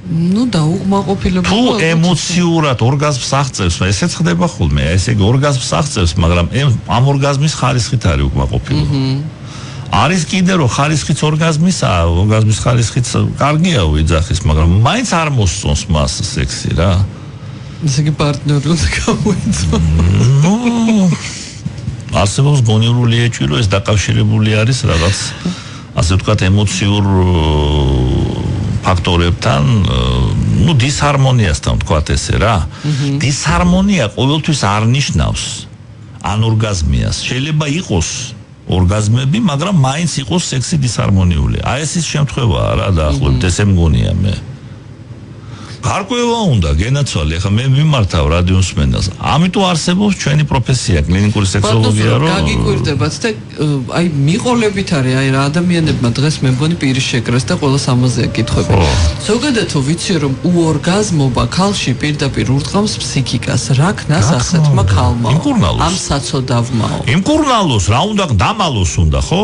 ნუ დაუკმაყოფილება თუ ემოციურად ორგაზმს აღწევს, ესეც ხდება ხოლმე, ესე იგი ორგაზმს აღწევს, მაგრამ ამ ორგაზმის ხარისხით არის უკმაყოფილება. არის კიდე რომ ხარისხიც ორგაზმისაა, ორგაზმის ხარისხიც კარგია უიძახის, მაგრამ მაინც არ მოსწონს მას სექსი რა. ესე იგი პარტნიორი უნდა გამოიწვიოს. ნუ არსებობს გონივრული ეჭვი, რომ ეს დაკავშირებული არის რაღაც ასე ვთქვათ ემოციურ ფაქტორებთან, ნუ დისჰარმონიასთან ვთქვათ ესე რა. დისჰარმონია ყოველთვის არ ნიშნავს ანორგაზმიას. შეიძლება იყოს ორგაზმები, მაგრამ მაინც იყოს სექსი დისჰარმონიული. აი ეს ის შემთხვევაა რა დაახლოებით ესე მგონია მე. გარკვევა უნდა გენაცვალე, ახლა მე მიმართავ რადიოს მსმენელს. ამიტომ არსებობს ჩვენი პროფესია კლინიკური სექსოლოგია, რომ გაგიკვირდებათ და აი მიყოლებით არის აი რა ადამიანებმა დღეს მე მგონი პირი შეკრეს და ყველას ამაზეა კითხვები. ზოგადად თუ ვიცი რომ უორგაზმობა ქალში პირდაპირ ურტყამს ფსიქიკას, რა ქნას ასეთმა ქალმა. ამ საცოდავმაო. იმკურნალოს რა უნდა დამალოს უნდა, ხო?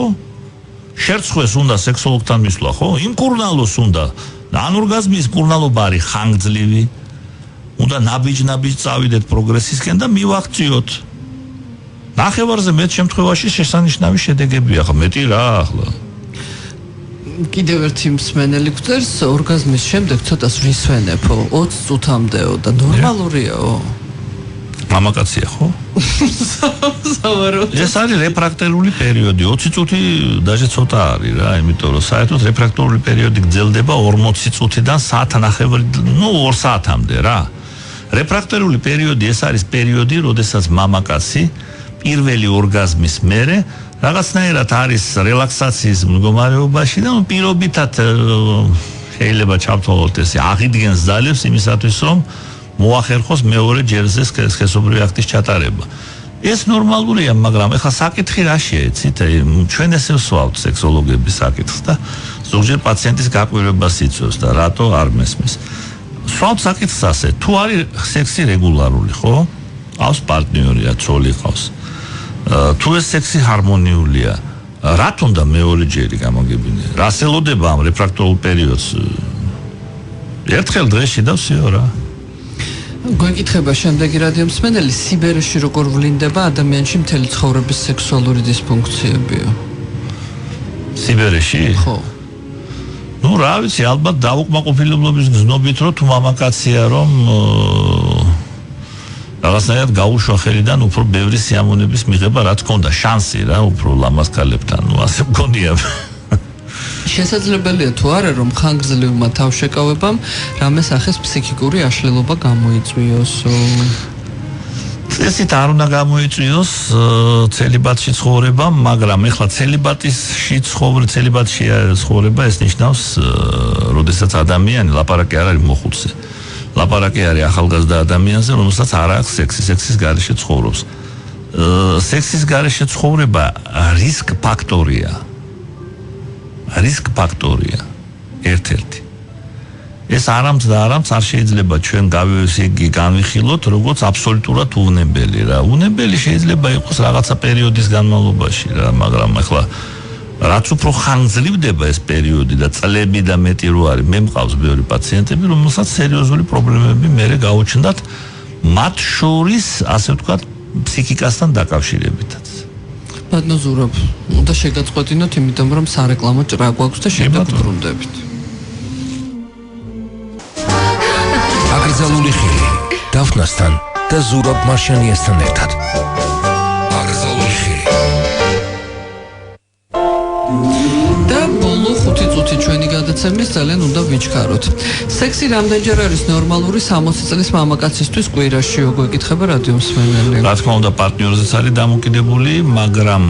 შერცხვეს უნდა სექსოლოგთან მისვლა, ხო? იმკურნალოს უნდა ანორგაზმის კურნალობა არის ხანგრძლივი. უნდა ნაბიჯ წავიდეთ პროგრესისკენ და მივაღწიოთ. ნახევარზე მეტ შემთხვევაში შესანიშნავი შედეგებია, ხა მეტი რა ახლა. კიდევ ერთი მსმენელი გვწერს ორგაზმის შემდეგ ცოტას ვისვენებო 20 წუთამდეო და ნორმალურიაო. მამაკაცია ხო? ეს არის რეფრაქტორული პერიოდი. 20 წუთი დაჟე ცოტა არის რა, იმიტომ რომ საერთოდ რეფრაქტორული პერიოდი გრძელდება 40 წუთიდან საათნახევარი, ნუ 2 საათამდე რა. რეფრაქტორული პერიოდი ეს არის პერიოდი, როდესაც მამაკაცი პირველი ორგაზმის მერე რაღაცნაირად არის რელაქსაციის მდგომარეობაში და პირობითად შეიძლება ჩავთვალოთ ესე აღიდგენს ძალებს იმისათვის რომ მოახერხოს მეორე ჯერზე სქესობრივი აქტის ჩატარება. ეს ნორმალურია, მაგრამ ეხლა საკითხი რაშია, იცით? ჩვენ ესე ვსვავთ სექსოლოგების საკითხს და ზოგჯერ პაციენტის გაკვირვებას იწვევს და რატო არ მესმის. ვსვავთ საკითხს ასე, თუ არის სექსი რეგულარული, ხო? ყავს პარტნიორია, ცოლი ყავს. თუ ეს სექსი ჰარმონიულია, რათ უნდა მეორე ჯერი გამოგებინე? რას ელოდება ამ რეფრაქტორულ პერიოდს? ერთხელ დღეში და ვსიო რა. გვეკითხება შემდეგი რადიო მსმენელი, სიბერეში როგორ ვლინდება ადამიანში მთელი ცხოვრების სექსუალური დისფუნქციებია? სიბერეში? ხო. ნუ რა ვიცი, ალბათ დაუკმაყოფილებლობის გზნობით რომ თუ მამაკაცია რომ რაღაცნაირად გაუშვა ხელიდან უფრო ბევრი სიამოვნების მიღება რა თქმა უნდა, შანსი რა უფრო ლამაზკალებთან, ნუ ასე მგონია. შესაძლებელია თუ არა რომ ხანგრძლივმა თავშეკავებამ რამე სახის ფსიქიკური აშლილობა გამოიწვიოს. წესით არ უნდა გამოიწვიოს ცელიბატში ცხოვრებამ, მაგრამ ეხლა ცელიბატში ცხოვრება ეს ნიშნავს, როდესაც ადამიანი ლაპარაკი არ არის მოხუცზე. ლაპარაკი არის ახალგაზრდა ადამიანზე, რომელსაც არ აქვს სექსის გარეშე ცხოვრობს. სექსის გარეშე ცხოვრება რისკ ფაქტორია. რისკ-ფაქტორია ერთ-ერთი. ეს არამც არ შეიძლება ჩვენ განვიხილოთ როგორც აბსოლუტურად უნებელი რა. უნებელი შეიძლება იყოს რაღაცა პერიოდის განმავლობაში რა, მაგრამ ახლა რაც უფრო ხანგრძლივდება ეს პერიოდი და წლები და მეტი რო არის, მე მყავს ბევრი პაციენტები, რომელსაც სერიოზული პრობლემები მერე გაუჩნდათ, მათ შორის ასე ვთქვათ ფსიქიკასთან დაკავშირებითაც. ბატონო ზურაბ, უნდა შეგაწყვეტინოთ, იმიტომ რომ სარეკლამო ჭრა გვაქვს და შევდაგვბრუნდებით. აკრძალული ხილი დაფნასთან და ზურაბ მარშანიასთან ერთად. აკრძალული ხილი. და ბოლო 5 წუთი ჩვენი გადაცემის ძალიან უნდა ვიჩქაროთ. სექსი რამდენჯერ არის ნორმალური 60 წლის მამაკაცისთვის კვირაშიო? გვეკითხება რადიო მსმენელი. რა თქმა უნდა პარტნიორზეც არის დამოკიდებული, მაგრამ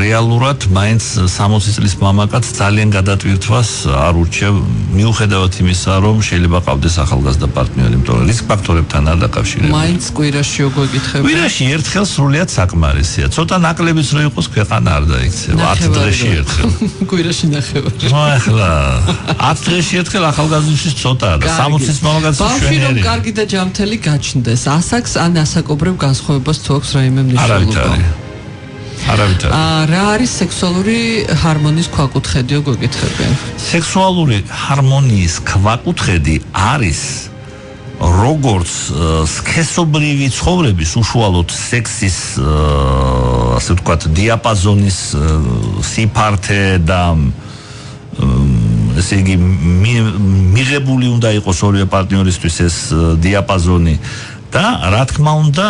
რეალურად მაინც 60 წლის მამაკაც ძალიან გადატვირთვას არ ურჩევ, მიუხედავად იმისა, რომ შეიძლება ყავდეს ახალგაზრდა პარტნიორი, იმიტომ რომ რისკ ფაქტორებთან არ დაკავშირებული. მაინც კვირაშიო გვეკითხება. კვირაში ერთხელ სრულიად საკმარისია. ცოტა ნაკლებიც რო იყოს, ქვეყანა არ დაიქცევა. 10 დღეში ერთხელ. კვირაში ნახევარი. ახლა 10 დღეში ერთხელ ახალგაზრდისთვის ცოტაა და 60 წლის მამაკაცის ბავშვი რომ შვენიერი. კარგი და ჯამთელი გაჩნდეს, ასაკს ან ასაკობრივ განსხვავებას თუ აქვს რაიმე მნიშვნელობა? რა არის სექსუალური ჰარმონიის ქვაკუთხედიო გეკითხებიან? სექსუალური ჰარმონიის ქვაკუთხედი არის როგორც სქესობრივი ცხოვრების უშუალოდ სექსის ასე ვთქვათ დიაპაზონის სიფართე და ესე იგი მიღებული უნდა იყოს ორივე პარტნიორისთვის ეს დიაპაზონი და რა თქმა უნდა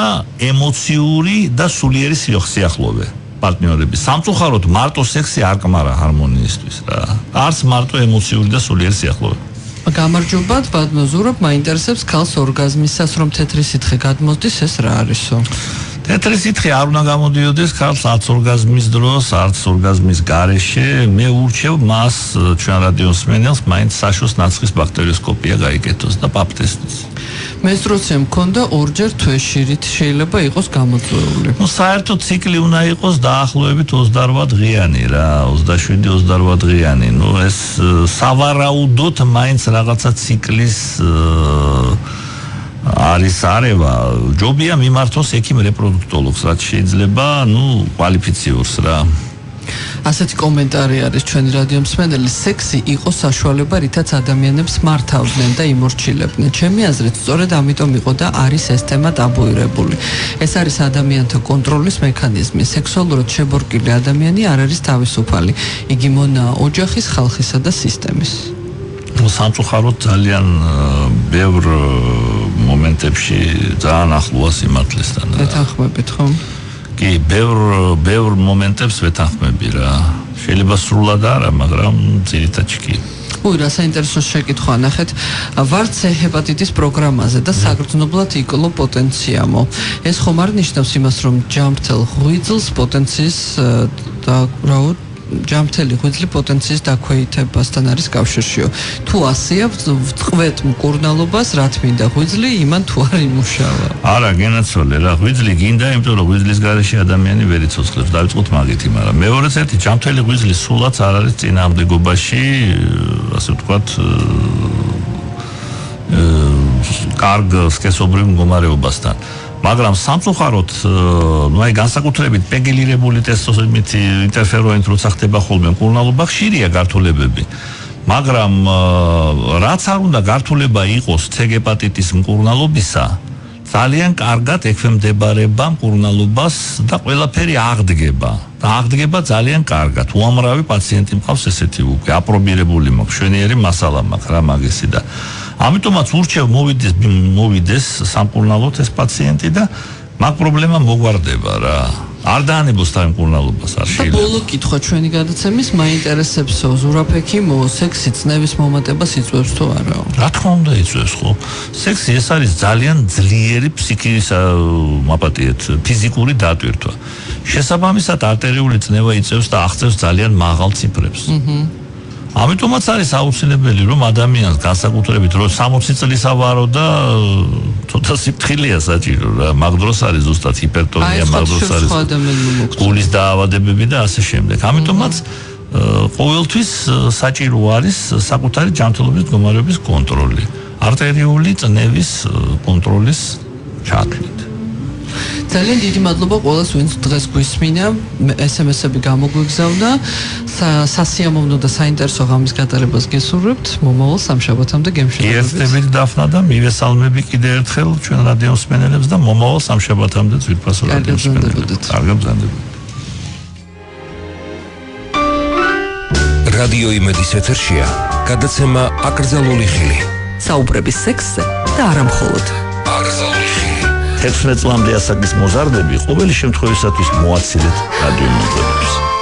ემოციური და სულიერი სიახლოვე პარტნიორების. სამწუხაროდ მარტო სექსი არ კმარა ჰარმონიისთვის რა. არც მარტო ემოციური და სულიერი სიახლოვე. გამარჯობათ, ბატონო ზურაბ, მაინტერესებს ქალს ორგაზმისას რომ თეთრი სითხე გადმოსდის, ეს რა არისო? თეთრი სითხე არ უნდა გამოდიოდეს ქალს არც ორგაზმის დროს, არც ორგაზმის გარეშე. მე ურჩევ მას ჩვენ რადიოს მსმენელს მაინც საშოს ნაცხის ბაქტერიოსკოპია გაიკეთოს და პაპ ტესტიც. მენსტრუაცია მქონდა ორჯერ თვეში, რით შეიძლება იყოს გამოწვეული? საერთოდ ციკლი უნდა იყოს დაახლოებით 28 დღიანი რა, 27-28 დღიანი. ეს სავარაუდოდ მაინც რაღაცა ციკლის არის არევა, ჯობია მიმართოს ექიმ რეპროდუქტოლოგს, რაც შეიძლება, კვალიფიციურს რა. ასეთი კომენტარი არის ჩვენი რადიო მსმენელის, სექსი იყო საშუალება, რითაც ადამიანებს მართავდნენ და იმორჩილებდნენ. ჩემი აზრით, სწორედ ამიტომ იყო და არის ეს თემა ტაბუირებული. ეს არის ადამიანთა კონტროლის მექანიზმი. სექსუალურად შებორკილი ადამიანი არ არის თავისუფალი. იგი მონაა ოჯახის, ხალხისა და სისტემის. სამწუხაროდ ძალიან ბევრ მომენტებში ძალიან ახლოა სიმართლესთან. ვეთანხმებით, ხო? კი, ბევრ მომენტებს ვეთანხმები რა. შეიძლება სრულად არა, მაგრამ ძირითადში კი. რა საინტერესო შეკითხვა ნახეთ. ვარ C ჰეპატიტის პროგრამაზე და საგრძნობლად იკლო პოტენციამო. ეს ხომ არ ნიშნავს იმას, რომ ჯამრთელ ღვიძლს პოტენციის და რაოდ ჯამრთელი ღვიძლი პოტენციის დაქვეითებასთან არის კავშირშიო. თუ ასეა, ვწყვეთ მკურნალობას, რა თმინდა ღვიძლი, იმან თუ არ იმუშავა. არა, გენაცვალე რა, ღვიძლი გინდა, იმიტომ რომ ღვიძლის გარეშე ადამიანი ვერ იცოცხლებს, დავიწყოთ მაგითი, მაგრამ მეორეც ერთი ჯამრთელი ღვიძლი სულაც არ არის წინააღმდეგობაში, ასე ვთქვათ, კარგ სქესობრივ მდგომარეობასთან. მაგრამ სამწუხაროდ, აი განსაკუთრებით პეგილირებული ტესტოსტერონით ინტერფერონით როცა ხდება ხოლმე მკურნალობა, ხშირია გართულებები. მაგრამ რაც არ უნდა გართულება იყოს C ჰეპატიტის მკურნალობისა, ძალიან კარგად ექვემდებარება მკურნალობას და ყველაფერი აღდგება. და აღდგება ძალიან კარგად. უამრავი პაციენტი მყავს ესეთი უკვე აპრობირებული მაქვს, შვენიერი მასალა მაქვს რა მაგისი და ამიტომაც ურჩევ მოვიდეს სამკურნალოდ ეს პაციენტი და მაგ პრობლემა მოგვარდება რა. არ დაანებოს თავი მკურნალობას არ შეიძლება. და ბოლო კითხვა ჩვენი გადაცემის, მაინტერესებსო, ზურაბ ექიმო, სექსი წნევის მომატებას იწვევს თუ არა? რა თქმა უნდა იწვევს ხო. სექსი ეს არის ძალიან ძლიერი ფსიქის მაპატიეთ, ფიზიკური დატვირთვა. შესაბამისად არტერიული წნევა იწევს და აღწევს ძალიან მაღალ ციფრებს. ამიტომაც არის აუცილებელი რომ ადამიანს განსაკუთრებით რომ 60 წლის ავარო და ცოტა სიფრთხილეა საჭირო რა მაგ დროს არის ზუსტად ჰიპერტონია მაგ დროს არის გულის დაავადებები და ასე შემდეგ. ამიტომაც ყოველთვის საჭირო არის საკუთარი ჯანმრთელობის მდგომარეობის კონტროლი, არტერიული წნევის კონტროლის ჩათვლით. ძალიან დიდი მადლობა ყველას, ვინც დღეს გვისმინა, SMS-ები გამოგვიგზავნა. სასიამოვნო და საინტერესო ღამის გატარებას გესურვებთ. მომავალ სამშაბათამდე გემშვიდობებით. გიერთებით დაფნა და მივესალმები კიდევ ერთხელ ჩვენ რადიო მსმენელებს და მომავალ სამშაბათამდე ძვირფასო რადიო მსმენელებს. კარგად ბრძანდებოდეთ. რადიო იმედის ეთერშია გადაცემა აკრძალული ხილი. საუბრების სექსზე და არა მხოლოდ. აკრძალული ხილი. 16 წლამდე ასაკის მოზარდები ყოველი შემთხვევისათვის მოაცილეთ რადიო მოწვევებს.